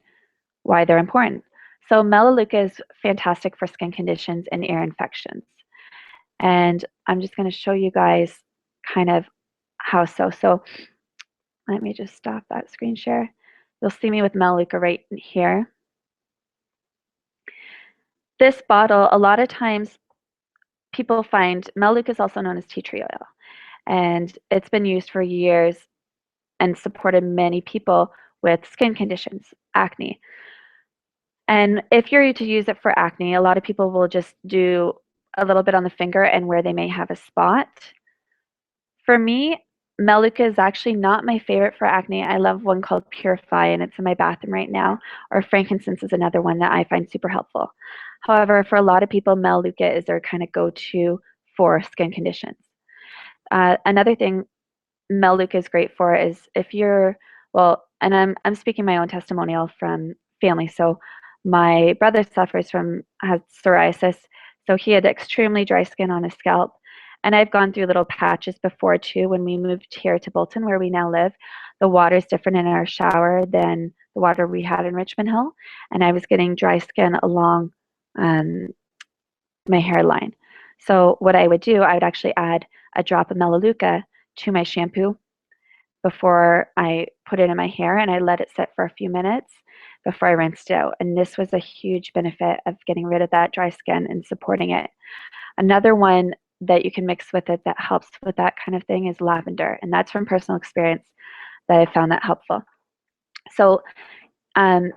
why they're important. So Melaleuca is fantastic for skin conditions and ear infections. And I'm just going to show you guys kind of how so. So let me just stop that screen share. You'll see me with Melaleuca right here. This bottle, a lot of times people find Melaleuca is also known as tea tree oil. And it's been used for years and supported many people with skin conditions, acne. And if you're to use it for acne, a lot of people will just do a little bit on the finger and where they may have a spot. For me, Melaleuca is actually not my favorite for acne. I love one called Purify, and it's in my bathroom right now. Or frankincense is another one that I find super helpful. However, for a lot of people, Melaleuca is their kind of go-to for skin conditions. Another thing Melaleuca is great for is if you're, well, and I'm speaking my own testimonial from family. So my brother has psoriasis, so he had extremely dry skin on his scalp. And I've gone through little patches before too. When we moved here to Bolton, where we now live, the water is different in our shower than the water we had in Richmond Hill, and I was getting dry skin along my hairline. So what I would do, I would actually add a drop of Melaleuca to my shampoo before I put it in my hair, and I let it sit for a few minutes before I rinsed it out. And this was a huge benefit of getting rid of that dry skin and supporting it. Another one that you can mix with it that helps with that kind of thing is lavender, and that's from personal experience that I found that helpful. So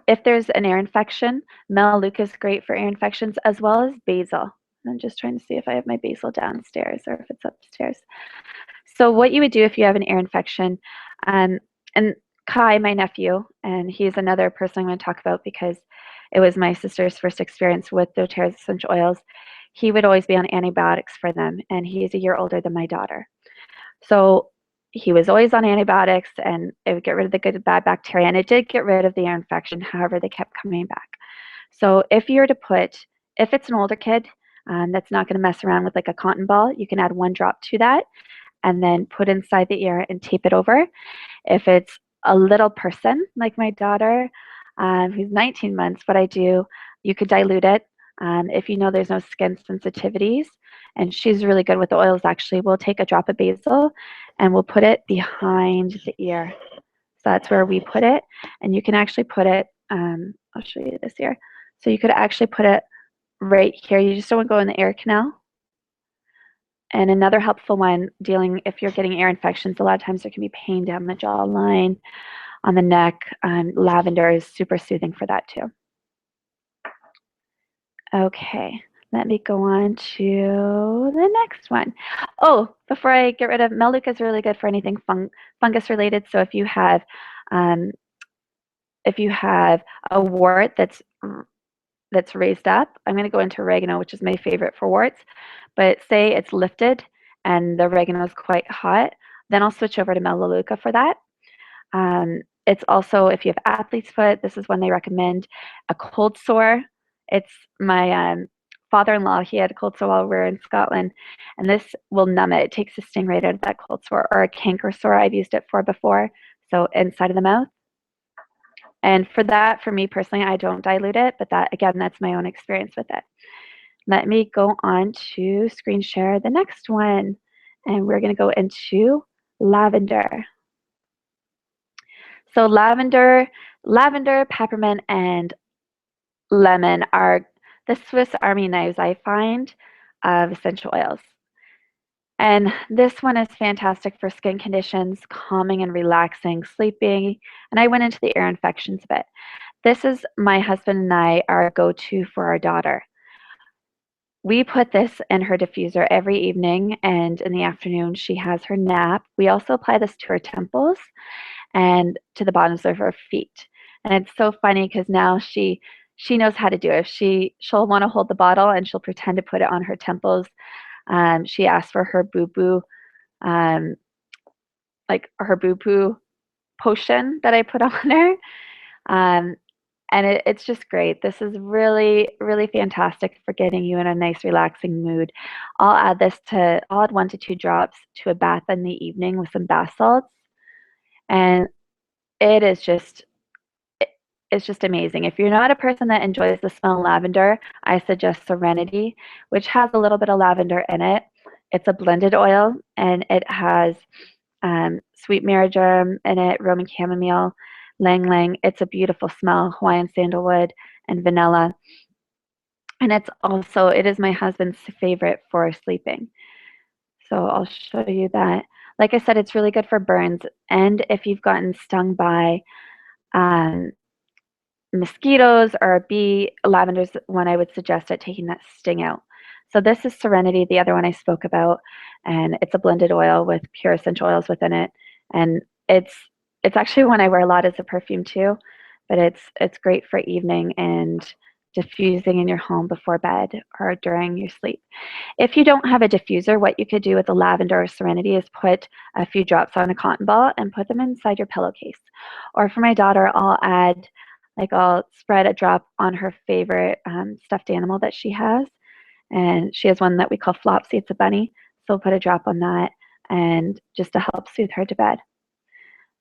if there's an ear infection, Melaleuca is great for ear infections, as well as basil. I'm just trying to see if I have my basil downstairs or if it's upstairs. So what you would do if you have an ear infection, and Kai, my nephew, and he's another person I'm going to talk about because it was my sister's first experience with doTERRA's essential oils. He would always be on antibiotics for them, and he's a year older than my daughter. So he was always on antibiotics, and it would get rid of the good and bad bacteria, and it did get rid of the ear infection. However, they kept coming back. So if you were to if it's an older kid that's not going to mess around with like a cotton ball, you can add 1 drop to that and then put inside the ear and tape it over. If it's a little person like my daughter, who's 19 months, what I do, you could dilute it. If you know there's no skin sensitivities, and she's really good with the oils actually, we'll take a drop of basil and we'll put it behind the ear. So that's where we put it, and you can actually put it, I'll show you this here. So you could actually put it right here. You just don't want to go in the ear canal. And another helpful one, if you're getting ear infections, a lot of times there can be pain down the jawline, on the neck. Lavender is super soothing for that too. Okay, let me go on to the next one. Oh, before I get rid of, Melaleuca is really good for anything fungus related. So if you have a wart that's raised up, I'm going to go into oregano, which is my favorite for warts. But say it's lifted and the oregano is quite hot, then I'll switch over to Melaleuca for that. It's also, if you have athlete's foot, this is one they recommend. A cold sore. It's my father-in-law, he had a cold sore while we were in Scotland, and this will numb it. It takes the sting right out of that cold sore. Or a canker sore, I've used it for before, so inside of the mouth. And for that, for me personally, I don't dilute it, but that, again, that's my own experience with it. Let me go on to screen share the next one, and we're going to go into lavender. So lavender, peppermint, and lemon are the Swiss Army knives, I find, of essential oils. And this one is fantastic for skin conditions, calming and relaxing, sleeping. And I went into the ear infections a bit. This is my husband and I, our go-to for our daughter. We put this in her diffuser every evening, and in the afternoon she has her nap. We also apply this to her temples and to the bottoms of her feet. And it's so funny because now she knows how to do it. She'll want to hold the bottle and she'll pretend to put it on her temples. She asked for her boo-boo, like her boo-boo potion that I put on her. And it's just great. This is really, really fantastic for getting you in a nice, relaxing mood. I'll add 1 to 2 drops to a bath in the evening with some bath salts. And it's just amazing. If you're not a person that enjoys the smell of lavender, I suggest Serenity, which has a little bit of lavender in it. It's a blended oil, and it has sweet marjoram in it, Roman chamomile, lang lang. It's a beautiful smell, Hawaiian sandalwood and vanilla. And it is my husband's favorite for sleeping. So I'll show you that. Like I said, it's really good for burns. And if you've gotten stung by mosquitoes or a bee, lavender's one I would suggest at taking that sting out. So this is Serenity, the other one I spoke about, and it's a blended oil with pure essential oils within it. And it's actually one I wear a lot as a perfume too, but it's great for evening and diffusing in your home before bed or during your sleep. If you don't have a diffuser, what you could do with the lavender or Serenity is put a few drops on a cotton ball and put them inside your pillowcase. Or for my daughter, I'll spread a drop on her favorite stuffed animal that she has. And she has one that we call Flopsy. It's a bunny. So we'll put a drop on that and just to help soothe her to bed.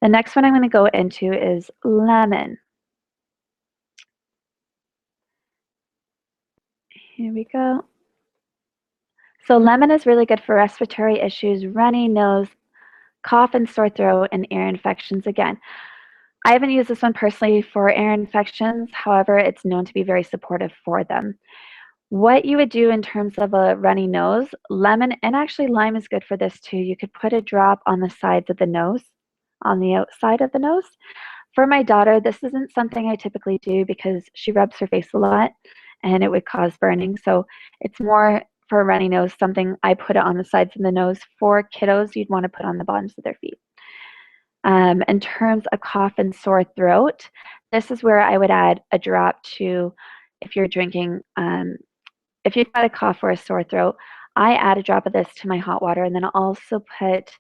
The next one I'm going to go into is lemon. Here we go. So lemon is really good for respiratory issues, runny nose, cough and sore throat, and ear infections. Again, I haven't used this one personally for ear infections. However, it's known to be very supportive for them. What you would do in terms of a runny nose, lemon, and actually lime is good for this too. You could put a drop on the sides of the nose, on the outside of the nose. For my daughter, this isn't something I typically do because she rubs her face a lot and it would cause burning. So it's more for a runny nose, something I put it on the sides of the nose. For kiddos, you'd want to put on the bottoms of their feet. In terms of cough and sore throat, this is where I would add a drop to, if you're drinking, if you've got a cough or a sore throat, I add a drop of this to my hot water, and then I'll also put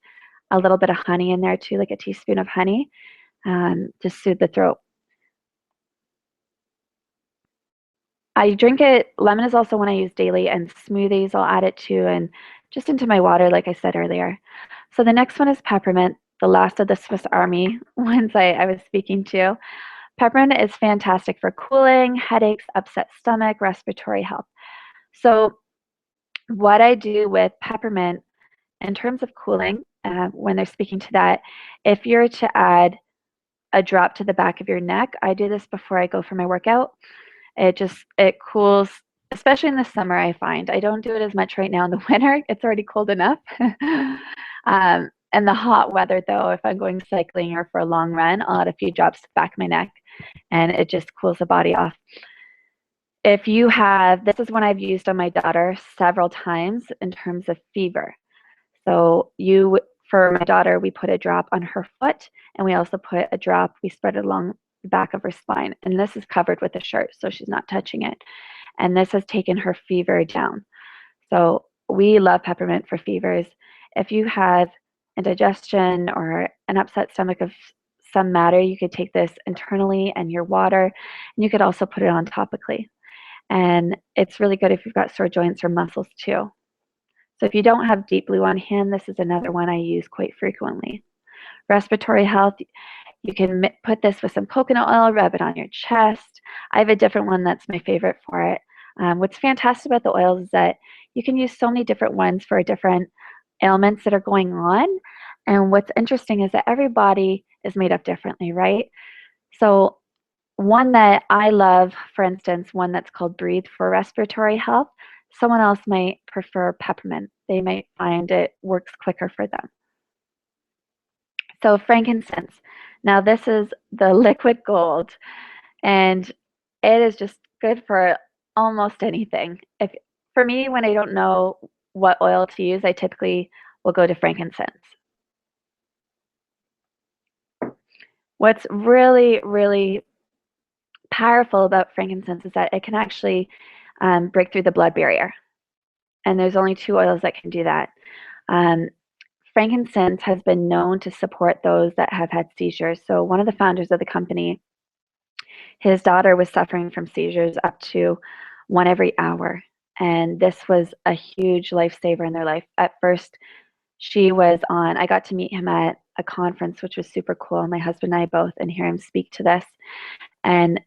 a little bit of honey in there too, like a teaspoon of honey, to soothe the throat. I drink it, lemon is also one I use daily, and smoothies I'll add it to and just into my water, like I said earlier. So the next one is peppermint, the last of the Swiss Army ones I was speaking to. Peppermint is fantastic for cooling, headaches, upset stomach, respiratory health. So what I do with peppermint in terms of cooling, when they're speaking to that, if you're to add a drop to the back of your neck, I do this before I go for my workout. It cools, especially in the summer, I find. I don't do it as much right now in the winter. It's already cold enough. And the hot weather, though, if I'm going cycling or for a long run, I'll add a few drops to the back of my neck, and it just cools the body off. If you have, this is one I've used on my daughter several times in terms of fever. So for my daughter, we put a drop on her foot, and we also put a drop, we spread it along the back of her spine. And this is covered with a shirt, so she's not touching it. And this has taken her fever down. So we love peppermint for fevers. If you have indigestion or an upset stomach of some matter, you could take this internally and your water, and you could also put it on topically. And it's really good if you've got sore joints or muscles too. So if you don't have deep blue on hand, this is another one I use quite frequently. Respiratory health, you can put this with some coconut oil, rub it on your chest. I have a different one that's my favorite for it. What's fantastic about the oils is that you can use so many different ones for different ailments that are going on. And what's interesting is that every body is made up differently, right? So one that I love, for instance, one that's called Breathe for respiratory health, someone else might prefer peppermint. They might find it works quicker for them. So frankincense. Now this is the liquid gold, and it is just good for almost anything. For me, when I don't know what oil to use, I typically will go to frankincense. What's really, really powerful about frankincense is that it can actually break through the blood barrier. And there's only 2 oils that can do that. Frankincense has been known to support those that have had seizures. So one of the founders of the company, his daughter was suffering from seizures up to 1 every hour. And this was a huge lifesaver in their life. At first, I got to meet him at a conference, which was super cool. My husband and I both, and hear him speak to this. And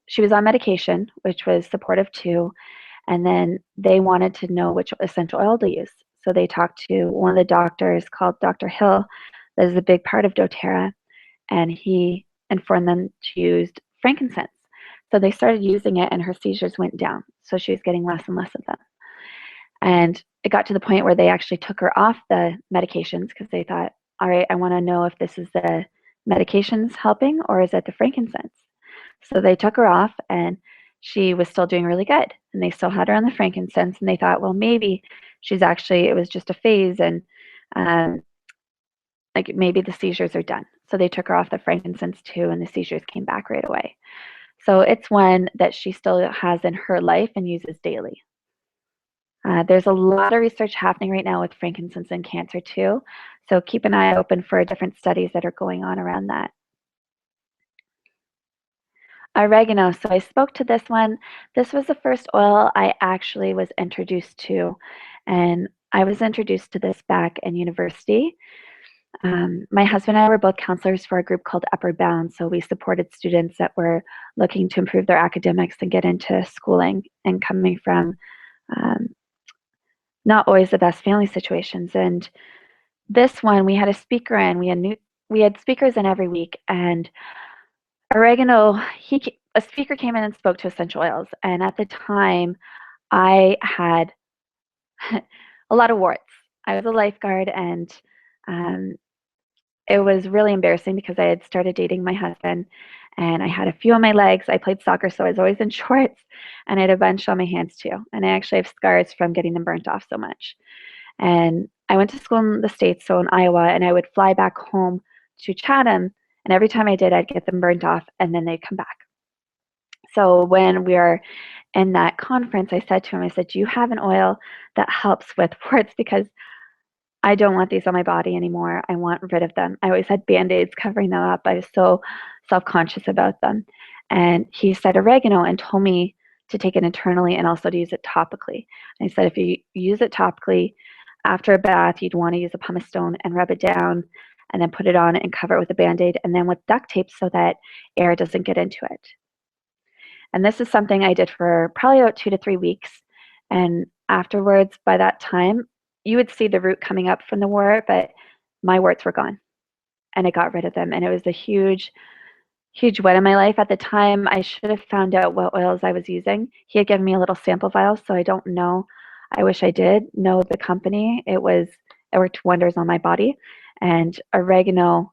she was on medication, which was supportive too. And then they wanted to know which essential oil to use. So they talked to one of the doctors called Dr. Hill, that is a big part of doTERRA, and he informed them to use frankincense. So they started using it and her seizures went down. So she was getting less and less of them. And it got to the point where they actually took her off the medications because they thought, all right, I want to know if this is the medications helping or is it the frankincense? So they took her off and she was still doing really good, and they still had her on the frankincense, and they thought, well, maybe it was just a phase, and um, like maybe the seizures are done. So they took her off the frankincense too, and the seizures came back right away. So it's one that she still has in her life and uses daily. There's a lot of research happening right now with frankincense and cancer too. So keep an eye open for different studies that are going on around that. Oregano. So I spoke to this one. This was the first oil I actually was introduced to. And I was introduced to this back in university. My husband and I were both counselors for a group called Upward Bound. So we supported students that were looking to improve their academics and get into schooling and coming from not always the best family situations. And this one, we had a speaker in. We had speakers in every week, and oregano. A speaker came in and spoke to essential oils, and at the time, I had a lot of warts. I was a lifeguard, and it was really embarrassing because I had started dating my husband, and I had a few on my legs. I played soccer, so I was always in shorts, and I had a bunch on my hands too. And I actually have scars from getting them burnt off so much. And I went to school in the States, so in Iowa, and I would fly back home to Chatham, and every time I did, I'd get them burnt off, and then they'd come back. So when we were in that conference, I said to him, I said, do you have an oil that helps with warts? Because I don't want these on my body anymore. I want rid of them. I always had Band-Aids covering them up. I was so self-conscious about them. And he said oregano and told me to take it internally and also to use it topically. And he said if you use it topically, after a bath, you'd want to use a pumice stone and rub it down and then put it on and cover it with a Band-Aid and then with duct tape so that air doesn't get into it. And this is something I did for probably about 2 to 3 weeks. And afterwards, by that time, you would see the root coming up from the wart, but my warts were gone and I got rid of them. And it was a huge, huge win in my life. At the time, I should have found out what oils I was using. He had given me a little sample vial, so I don't know. I wish I did know the company. It worked wonders on my body. And oregano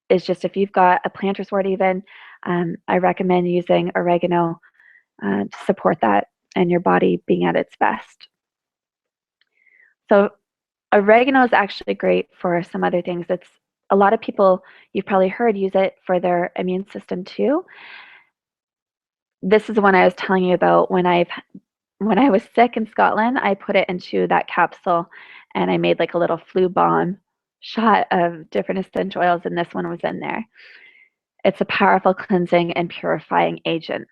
is just, if you've got a plantar's wart even, I recommend using oregano to support that and your body being at its best. So oregano is actually great for some other things. It's a lot of people, you've probably heard, use it for their immune system too. This is the one I was telling you about when I was sick in Scotland. I put it into that capsule and I made like a little flu bomb shot of different essential oils, and this one was in there. It's a powerful cleansing and purifying agent.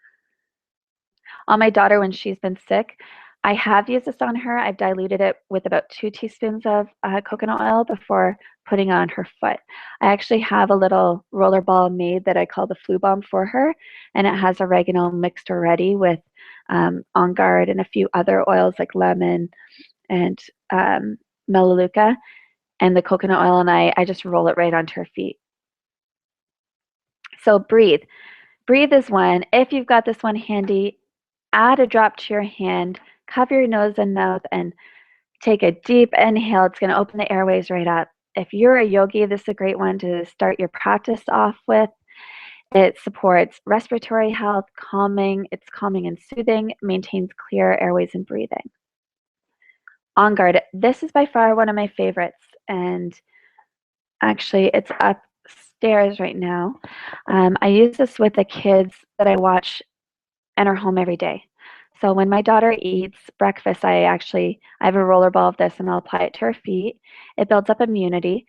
On my daughter, when she's been sick, I have used this on her. I've diluted it with about 2 teaspoons of coconut oil before putting on her foot. I actually have a little roller ball made that I call the flu bomb for her, and it has oregano mixed already with On Guard and a few other oils like lemon and melaleuca and the coconut oil, and I just roll it right onto her feet. So breathe. Breathe is one. If you've got this one handy, add a drop to your hand, cover your nose and mouth, and take a deep inhale. It's going to open the airways right up. If you're a yogi, this is a great one to start your practice off with. It supports respiratory health, calming. It's calming and soothing, maintains clear airways and breathing. On Guard. This is by far one of my favorites, and actually it's upstairs right now. I use this with the kids that I watch in our home every day. So when my daughter eats breakfast, I have a roller ball of this and I'll apply it to her feet. It builds up immunity.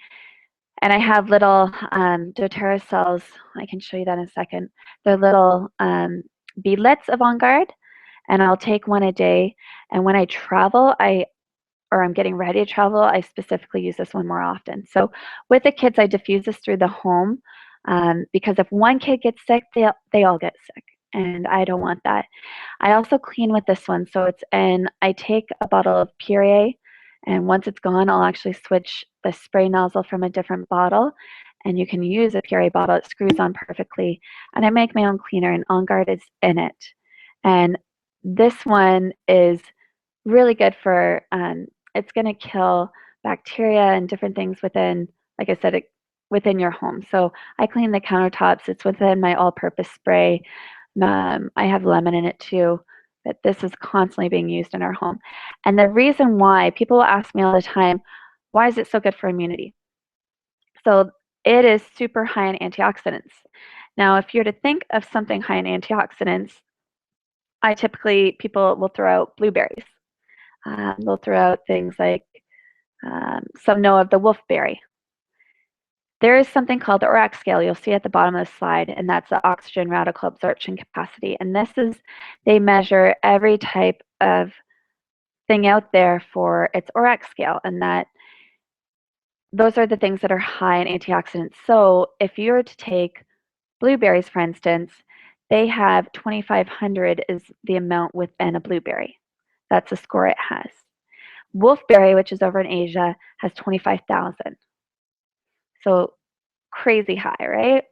And I have little doTERRA cells. I can show you that in a second. They're little beadlets of On Guard, and I'll take one a day. And when I travel, I'm getting ready to travel, I specifically use this one more often. So with the kids, I diffuse this through the home because if one kid gets sick, they all get sick, and I don't want that. I also clean with this one. So I take a bottle of Puree, and once it's gone, I'll actually switch the spray nozzle from a different bottle, and you can use a Puree bottle. It screws on perfectly, and I make my own cleaner, and On Guard is in it. And this one is really good for, it's going to kill bacteria and different things within, like I said, within your home. So I clean the countertops. It's within my all-purpose spray. I have lemon in it too, but this is constantly being used in our home. And the reason why, people will ask me all the time, why is it so good for immunity? So it is super high in antioxidants. Now, if you're to think of something high in antioxidants, people will throw out blueberries. They'll throw out things like, some know of the wolfberry. There is something called the ORAC scale. You'll see at the bottom of the slide, and that's the oxygen radical absorption capacity. And they measure every type of thing out there for its ORAC scale, and those are the things that are high in antioxidants. So if you were to take blueberries, for instance, they have 2,500 is the amount within a blueberry. That's the score it has. Wolfberry, which is over in Asia, has 25,000. So crazy high, right?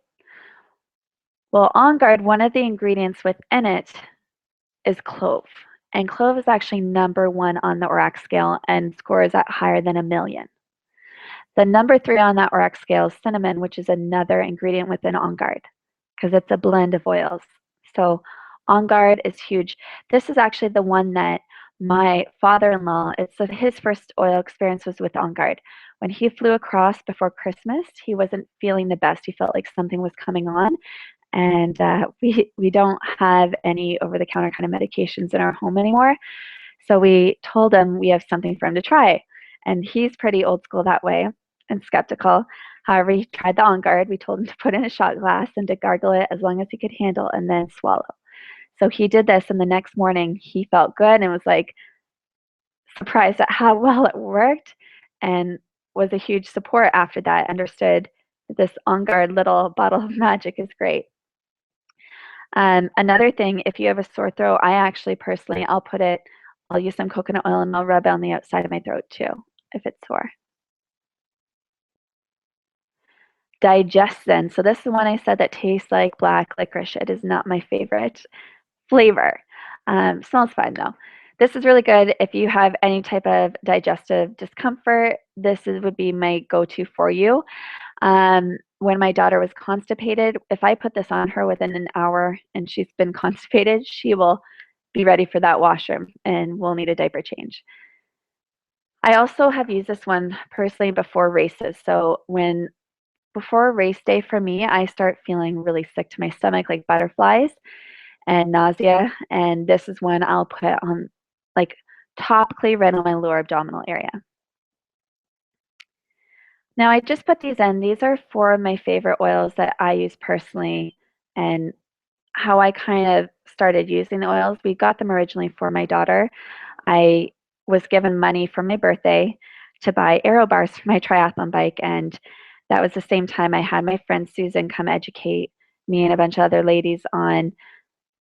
Well, On Guard, one of the ingredients within it is clove. And clove is actually number 1 on the ORAC scale and scores at higher than 1,000,000. The number 3 on that ORAC scale is cinnamon, which is another ingredient within On Guard because it's a blend of oils. So On Guard is huge. This is actually the one that my father-in-law, his first oil experience was with On Guard. When he flew across before Christmas, he wasn't feeling the best. He felt like something was coming on. And we don't have any over-the-counter kind of medications in our home anymore. So we told him we have something for him to try. And he's pretty old school that way and skeptical. However, he tried the On Guard. We told him to put in a shot glass and to gargle it as long as he could handle and then swallow. So he did this, and the next morning he felt good and was like surprised at how well it worked and was a huge support after that, understood that this On Guard little bottle of magic is great. Another thing, if you have a sore throat, I actually personally, I'll use some coconut oil and I'll rub it on the outside of my throat too, if it's sore. Digestin. So this is one I said that tastes like black licorice. It is not my favorite flavor. Smells fine though. This is really good if you have any type of digestive discomfort. Would be my go-to for you. When my daughter was constipated, if I put this on her within an hour and she's been constipated, she will be ready for that washroom and will need a diaper change. I also have used this one personally before races. So before race day for me, I start feeling really sick to my stomach, like butterflies and nausea. And this is one I'll put on like topically right on my lower abdominal area. Now I just put these in. These are 4 of my favorite oils that I use personally and how I kind of started using the oils. We got them originally for my daughter. I was given money for my birthday to buy aero bars for my triathlon bike, and that was the same time I had my friend Susan come educate me and a bunch of other ladies on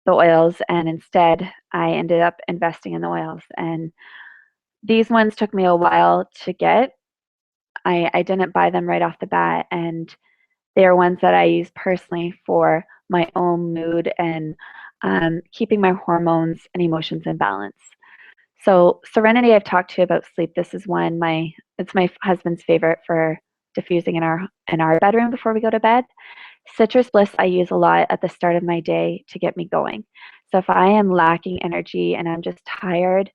the oils, and instead I ended up investing in the oils. And these ones took me a while to get. I didn't buy them right off the bat, and they're ones that I use personally for my own mood and keeping my hormones and emotions in balance. So Serenity, I've talked to you about sleep. This is one it's my husband's favorite for diffusing in our bedroom before we go to bed. Citrus Bliss I use a lot at the start of my day to get me going. So if I am lacking energy and I'm just tired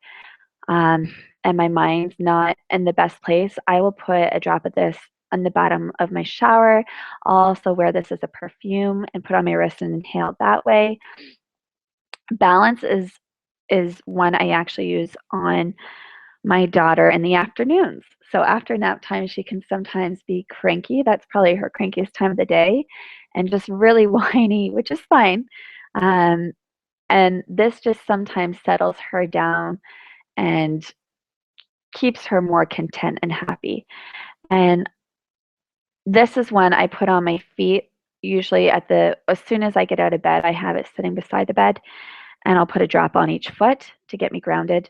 and my mind's not in the best place, I will put a drop of this on the bottom of my shower. I'll also wear this as a perfume and put on my wrist and inhale it that way. Balance is one I actually use on my daughter in the afternoons. So after nap time, she can sometimes be cranky. That's probably her crankiest time of the day, and just really whiny, which is fine. And this just sometimes settles her down and keeps her more content and happy. And this is one I put on my feet, usually as soon as I get out of bed. I have it sitting beside the bed, and I'll put a drop on each foot to get me grounded.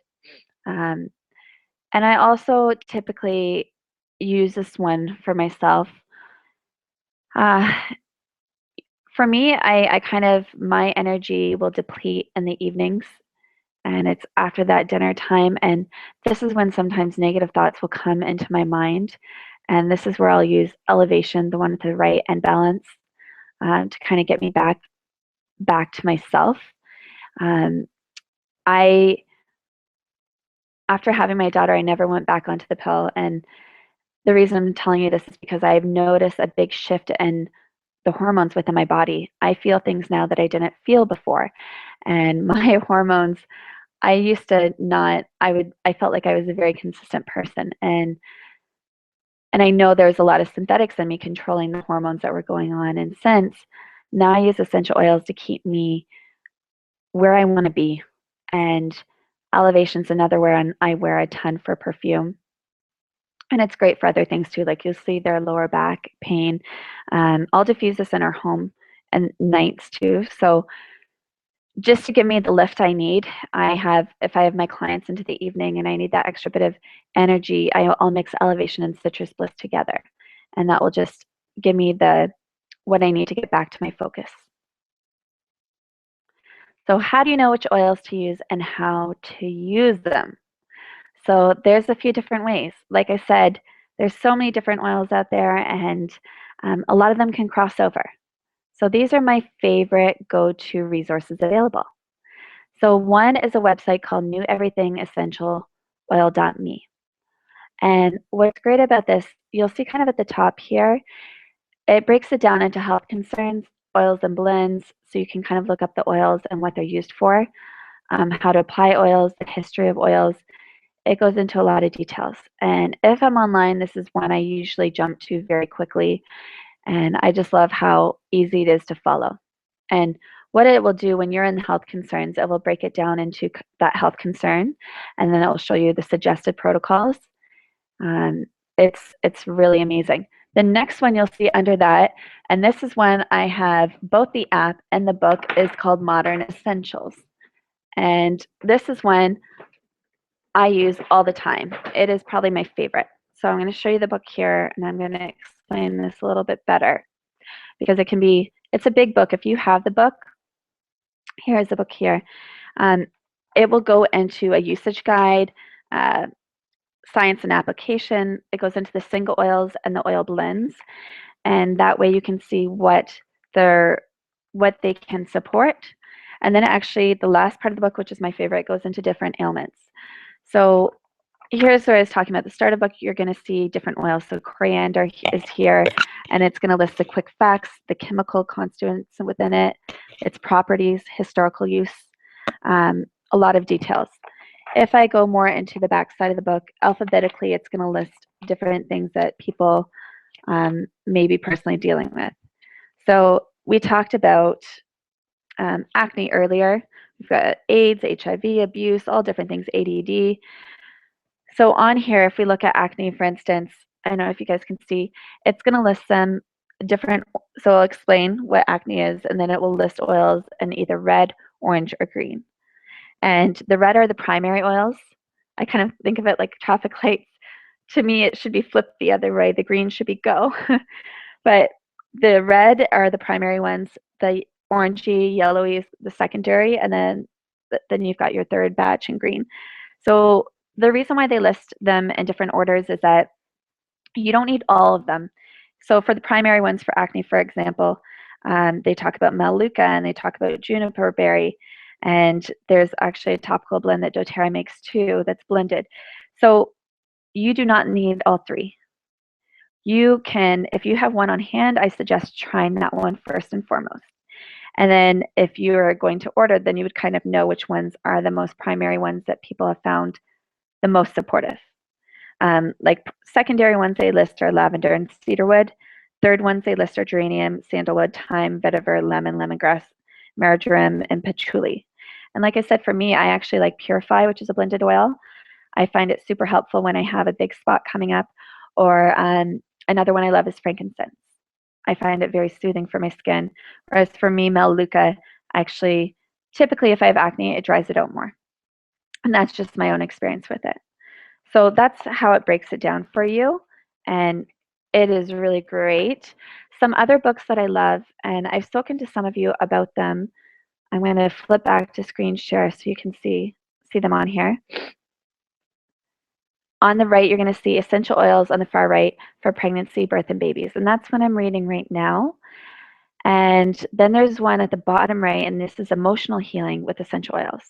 And I also typically use this one for myself. For me, I kind of, my energy will deplete in the evenings, and it's after that dinner time. And this is when sometimes negative thoughts will come into my mind. And this is where I'll use Elevation, the one to the right, and Balance to kind of get me back back to myself. I After having my daughter, I never went back onto the pill, and the reason I'm telling you this is because I've noticed a big shift in the hormones within my body. I feel things now that I didn't feel before, and my hormones, I used to not. I felt like I was a very consistent person, and I know there's a lot of synthetics in me controlling the hormones that were going on. And since now I use essential oils to keep me where I want to be, and Elevation's another where I wear a ton for perfume. And it's great for other things too. Like you'll see their lower back pain. I'll diffuse this in our home and nights too. So just to give me the lift I need, if I have my clients into the evening and I need that extra bit of energy, I'll mix Elevation and Citrus Bliss together. And that will just give me what I need to get back to my focus. So how do you know which oils to use and how to use them? So there's a few different ways. Like I said, there's so many different oils out there, and a lot of them can cross over. So these are my favorite go-to resources available. So one is a website called neweverythingessentialoil.me. And what's great about this, you'll see kind of at the top here, it breaks it down into health concerns, oils and blends, so you can kind of look up the oils and what they're used for, how to apply oils, the history of oils. It goes into a lot of details. And if I'm online, this is one I usually jump to very quickly. And I just love how easy it is to follow. And what it will do when you're in the health concerns, it will break it down into that health concern, and then it will show you the suggested protocols. It's really amazing. The next one you'll see under that, and this is when I have both the app and the book, is called Modern Essentials. And this is one I use all the time. It is probably my favorite. So I'm going to show you the book here, and I'm going to explain this a little bit better because it's a big book. If you have the book, here's the book here. It will go into a usage guide, science and application. It goes into the single oils and the oil blends, and that way you can see what they can support. And then actually the last part of the book, which is my favorite, goes into different ailments. So here's where I was talking about. The start of the book, you're going to see different oils. So coriander is here, and it's going to list the quick facts, the chemical constituents within it, its properties, historical use, a lot of details. If I go more into the back side of the book, alphabetically, it's going to list different things that people may be personally dealing with. So we talked about acne earlier. We've got AIDS, HIV, abuse, all different things, ADD. So on here, if we look at acne, for instance, I don't know if you guys can see, it's going to list some different, so I'll explain what acne is, and then it will list oils in either red, orange, or green. And the red are the primary oils. I kind of think of it like traffic lights. To me, it should be flipped the other way. The green should be go. But the red are the primary ones. The orangey, yellowy is the secondary, and then you've got your third batch in green. So the reason why they list them in different orders is that you don't need all of them. So for the primary ones for acne, for example, they talk about Melaleuca and they talk about juniper berry. And there's actually a topical blend that doTERRA makes too that's blended. So you do not need all three. You can, if you have one on hand, I suggest trying that one first and foremost. And then if you're going to order, then you would kind of know which ones are the most primary ones that people have found the most supportive. Like secondary ones they list are lavender and cedarwood. Third ones they list are geranium, sandalwood, thyme, vetiver, lemon, lemongrass, marjoram, and patchouli. And like I said, for me, I actually like Purify, which is a blended oil. I find it super helpful when I have a big spot coming up. Or another one I love is frankincense. I find it very soothing for my skin. Whereas for me, Melaleuca, actually, typically if I have acne, it dries it out more. And that's just my own experience with it. So that's how it breaks it down for you. And it is really great. Some other books that I love, and I've spoken to some of you about them. I'm going to flip back to screen share so you can see them on here. On the right, you're going to see essential oils on the far right for pregnancy, birth, and babies. And that's what I'm reading right now. And then there's one at the bottom right, and this is emotional healing with essential oils.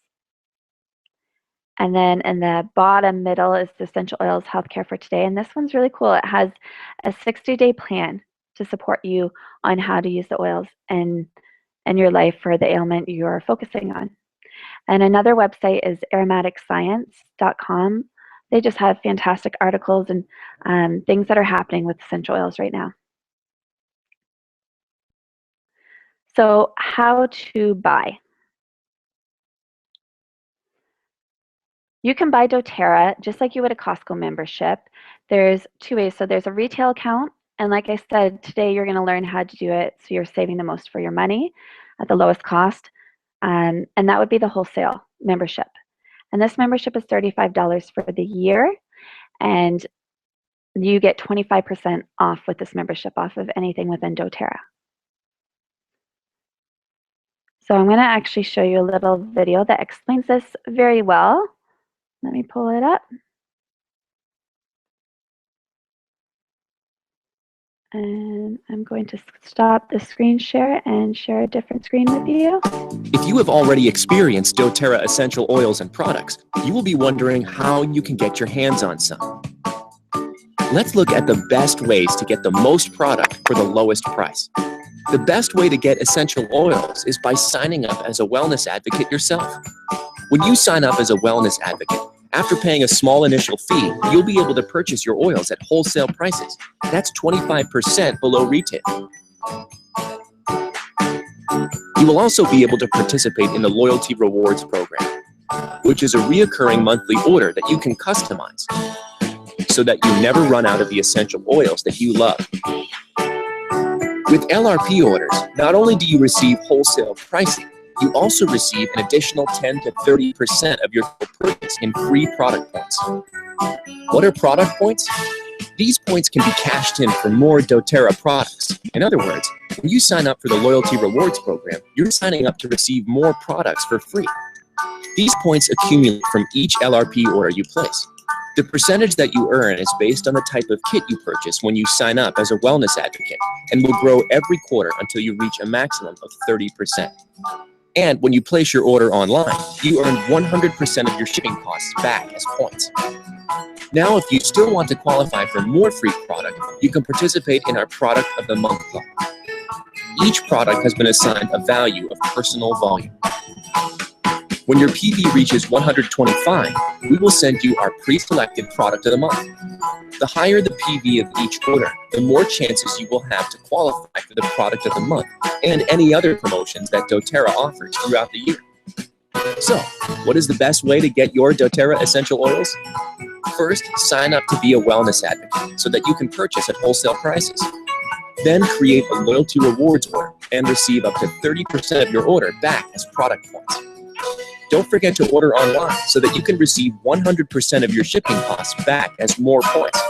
And then in the bottom middle is the essential oils healthcare for today. And this one's really cool. It has a 60-day plan to support you on how to use the oils in your life for the ailment you're focusing on. And another website is aromaticscience.com. They just have fantastic articles and things that are happening with essential oils right now. So how to buy. You can buy doTERRA just like you would a Costco membership. There's two ways. So there's a retail account. And like I said, today you're going to learn how to do it so you're saving the most for your money at the lowest cost. And that would be the wholesale membership. And this membership is $35 for the year. And you get 25% off with this membership off of anything within doTERRA. So I'm going to actually show you a little video that explains this very well. Let me pull it up. And I'm going to stop the screen share and share a different screen with you. If you have already experienced doTERRA essential oils and products, you will be wondering how you can get your hands on some. Let's look at the best ways to get the most product for the lowest price. The best way to get essential oils is by signing up as a wellness advocate yourself. When you sign up as a wellness advocate, after paying a small initial fee, you'll be able to purchase your oils at wholesale prices. That's 25% below retail. You will also be able to participate in the Loyalty Rewards program, which is a reoccurring monthly order that you can customize so that you never run out of the essential oils that you love. With LRP orders, not only do you receive wholesale pricing, you also receive an additional 10 to 30% of your purchase in free product points. What are product points? These points can be cashed in for more doTERRA products. In other words, when you sign up for the Loyalty Rewards program, you're signing up to receive more products for free. These points accumulate from each LRP order you place. The percentage that you earn is based on the type of kit you purchase when you sign up as a wellness advocate and will grow every quarter until you reach a maximum of 30%. And when you place your order online, you earn 100% of your shipping costs back as points. Now, if you still want to qualify for more free product, you can participate in our Product of the Month Club. Each product has been assigned a value of personal volume. When your PV reaches 125, we will send you our pre-selected Product of the Month. The higher the PV of each order, the more chances you will have to qualify for the Product of the Month and any other promotions that doTERRA offers throughout the year. So, what is the best way to get your doTERRA essential oils? First, sign up to be a wellness advocate so that you can purchase at wholesale prices. Then create a Loyalty Rewards order and receive up to 30% of your order back as product points. Don't forget to order online so that you can receive 100% of your shipping costs back as more points.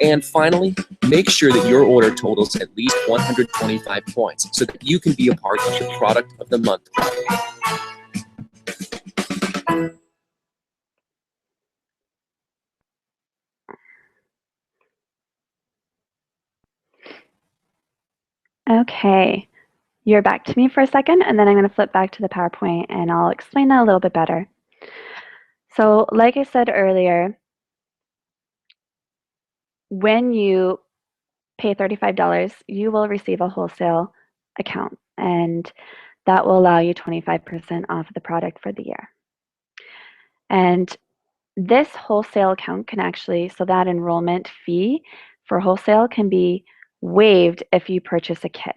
And finally, make sure that your order totals at least 125 points so that you can be a part of the Product of the Month club. Okay, you're back to me for a second, and then I'm going to flip back to the PowerPoint and I'll explain that a little bit better. So like I said earlier, when you pay $35, you will receive a wholesale account, and that will allow you 25% off the product for the year. And this wholesale account can actually, so that enrollment fee for wholesale can be waived if you purchase a kit.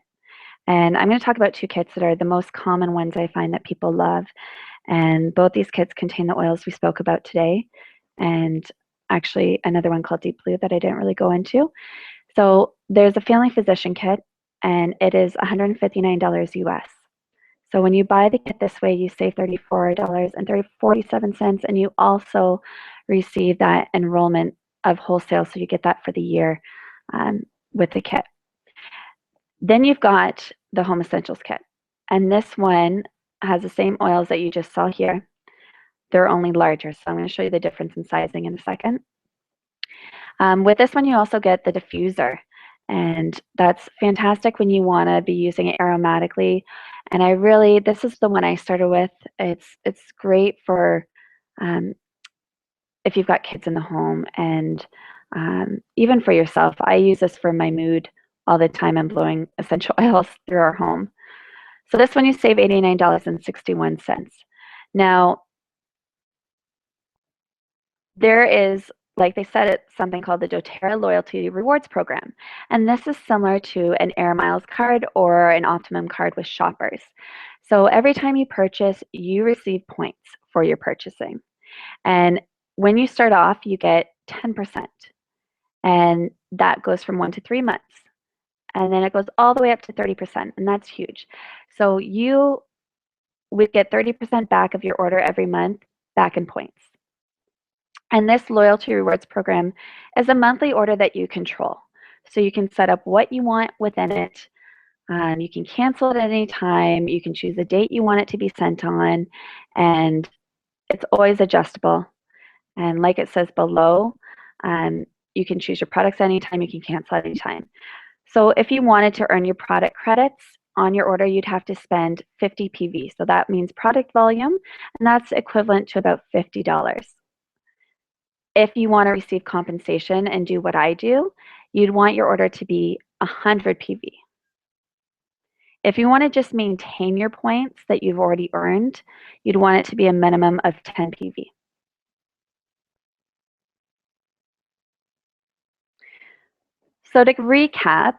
And I'm going to talk about two kits that are the most common ones I find that people love. And both these kits contain the oils we spoke about today, and actually another one called Deep Blue that I didn't really go into. So there's a family physician kit, and it is $159 US. So when you buy the kit this way, you save $34.47, and you also receive that enrollment of wholesale, so you get that for the year with the kit. Then you've got the Home Essentials kit, and this one has the same oils that you just saw here. They're only larger, so I'm going to show you the difference in sizing in a second. With this one, you also get the diffuser, And that's fantastic when you want to be using it aromatically. And this is the one I started with. It's great for if you've got kids in the home, and even for yourself. I use this for my mood all the time. I'm blowing essential oils through our home. So this one you save $89.61. Now, there is, like they said, it's something called the doTERRA Loyalty Rewards Program. And this is similar to an Air Miles card or an Optimum card with shoppers. So every time you purchase, you receive points for your purchasing. And when you start off, you get 10%. And that goes from 1 to 3 months. And then it goes all the way up to 30%. And that's huge. So you would get 30% back of your order every month back in points. And this loyalty rewards program is a monthly order that you control. So you can set up what you want within it. You can cancel it at any time. You can choose the date you want it to be sent on. And it's always adjustable. And like it says below, you can choose your products anytime. You can cancel at any time. So if you wanted to earn your product credits on your order, you'd have to spend 50 PV. So that means product volume, and that's equivalent to about $50. If you want to receive compensation and do what I do, you'd want your order to be 100 PV. If you want to just maintain your points that you've already earned, you'd want it to be a minimum of 10 PV. So to recap,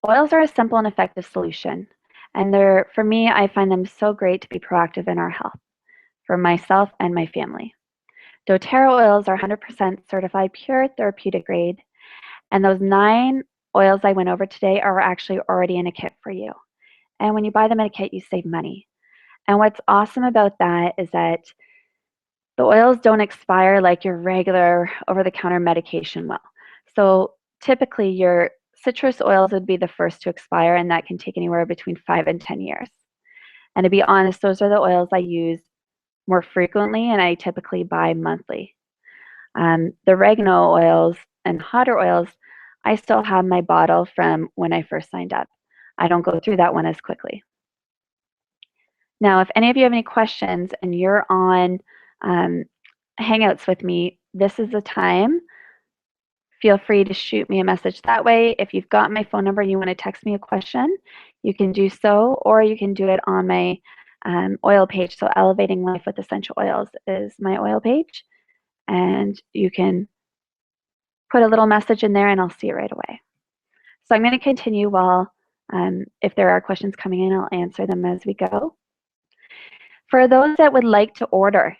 oils are a simple and effective solution. And for me, I find them so great to be proactive in our health, for myself and my family. doTERRA oils are 100% certified pure therapeutic grade. And those 9 oils I went over today are actually already in a kit for you. And when you buy them in a kit, you save money. And what's awesome about that is that the oils don't expire like your regular over-the-counter medication will. So typically your citrus oils would be the first to expire, and that can take anywhere between 5 and 10 years. And to be honest, those are the oils I use more frequently, and I typically buy monthly. The oregano oils and hotter oils, I still have my bottle from when I first signed up. I don't go through that one as quickly. Now, if any of you have any questions and you're on Hangouts with me, this is the time. Feel free to shoot me a message that way. If you've got my phone number and you want to text me a question, you can do so, or you can do it on my oil page. So Elevating Life with Essential Oils is my oil page. And you can put a little message in there and I'll see it right away. So I'm going to continue while, if there are questions coming in, I'll answer them as we go. For those that would like to order,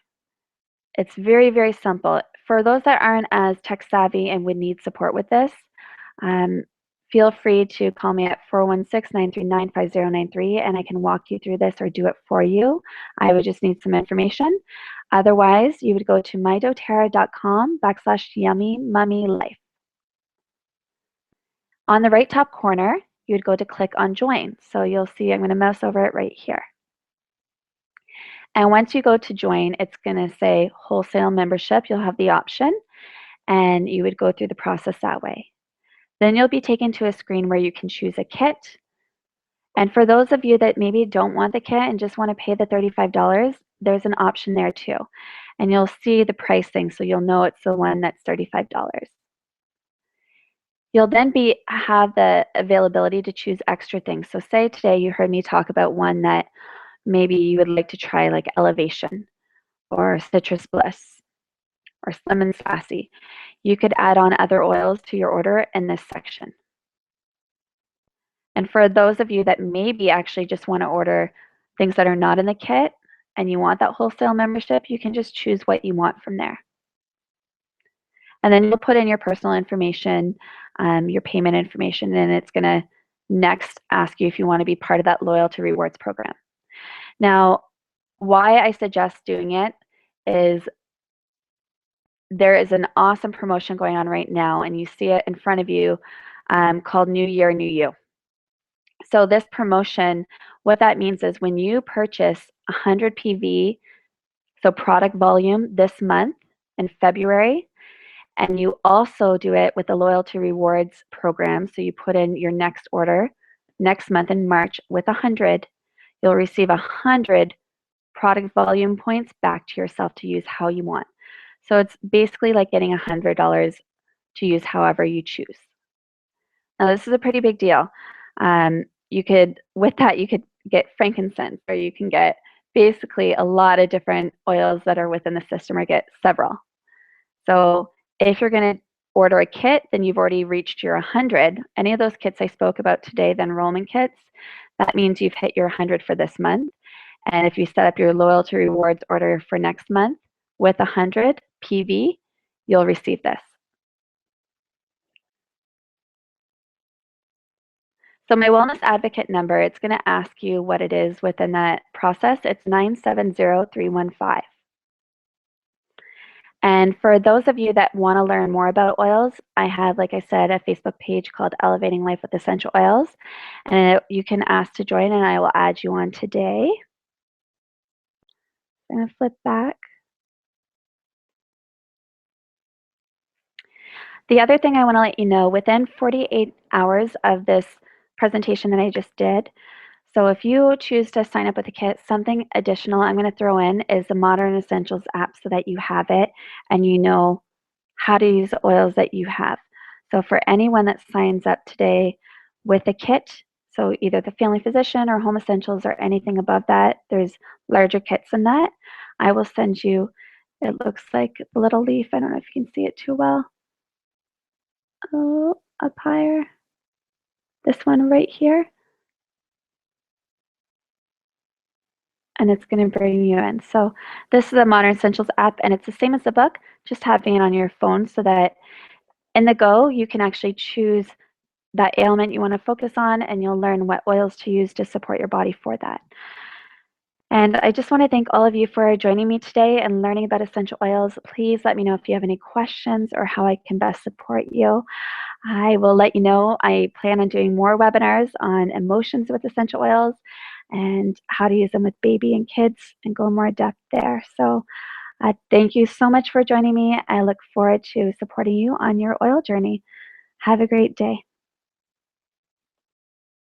it's very, very simple. For those that aren't as tech savvy and would need support with this, feel free to call me at 416-939-5093 and I can walk you through this or do it for you. I would just need some information. Otherwise, you would go to mydoterra.com/yummymummylife. On the right top corner, you would go to click on join. So you'll see I'm going to mouse over it right here. And once you go to join, it's going to say wholesale membership. You'll have the option and you would go through the process that way. Then you'll be taken to a screen where you can choose a kit. And for those of you that maybe don't want the kit and just want to pay the $35, there's an option there too. And you'll see the pricing, so you'll know it's the one that's $35. You'll then have the availability to choose extra things. So say today you heard me talk about one that maybe you would like to try, like Elevation or Citrus Bliss or Slim and Sassy. You could add on other oils to your order in this section. And for those of you that maybe actually just want to order things that are not in the kit and you want that wholesale membership, you can just choose what you want from there. And then you'll put in your personal information, your payment information, and it's going to next ask you if you want to be part of that loyalty rewards program. Now, why I suggest doing it is there is an awesome promotion going on right now, and you see it in front of you called New Year, New You. So this promotion, what that means is when you purchase 100 PV, so product volume this month in February, And you also do it with the loyalty rewards program. So you put in your next order next month in March with 100. You'll receive 100 product volume points back to yourself to use how you want. So it's basically like getting $100 to use however you choose. Now this is a pretty big deal. With that, you could get frankincense, or you can get basically a lot of different oils that are within the system, or get several. So if you're going to order a kit, then you've already reached your 100. Any of those kits I spoke about today, the enrollment kits, that means you've hit your 100 for this month. And if you set up your loyalty rewards order for next month with 100 PV, you'll receive this. So my Wellness Advocate number, it's going to ask you what it is within that process. It's 970315. And for those of you that want to learn more about oils, I have, like I said, a Facebook page called Elevating Life with Essential Oils. And you can ask to join, and I will add you on today. I'm going to flip back. The other thing I want to let you know, within 48 hours of this presentation that I just did, so if you choose to sign up with a kit, something additional I'm going to throw in is the Modern Essentials app, so that you have it and you know how to use the oils that you have. So for anyone that signs up today with a kit, so either the Family Physician or Home Essentials or anything above that, there's larger kits than that, I will send you, it looks like the little leaf, I don't know if you can see it too well. Oh, up higher. This one right here. And it's going to bring you in. So this is the Modern Essentials app, and it's the same as the book, just having it on your phone, so that in the go, you can actually choose that ailment you want to focus on, and you'll learn what oils to use to support your body for that. And I just want to thank all of you for joining me today and learning about essential oils. Please let me know if you have any questions or how I can best support you. I will let you know I plan on doing more webinars on emotions with essential oils and how to use them with baby and kids, and go more depth there. So thank you so much for joining me. I look forward to supporting you on your oil journey. Have a great day.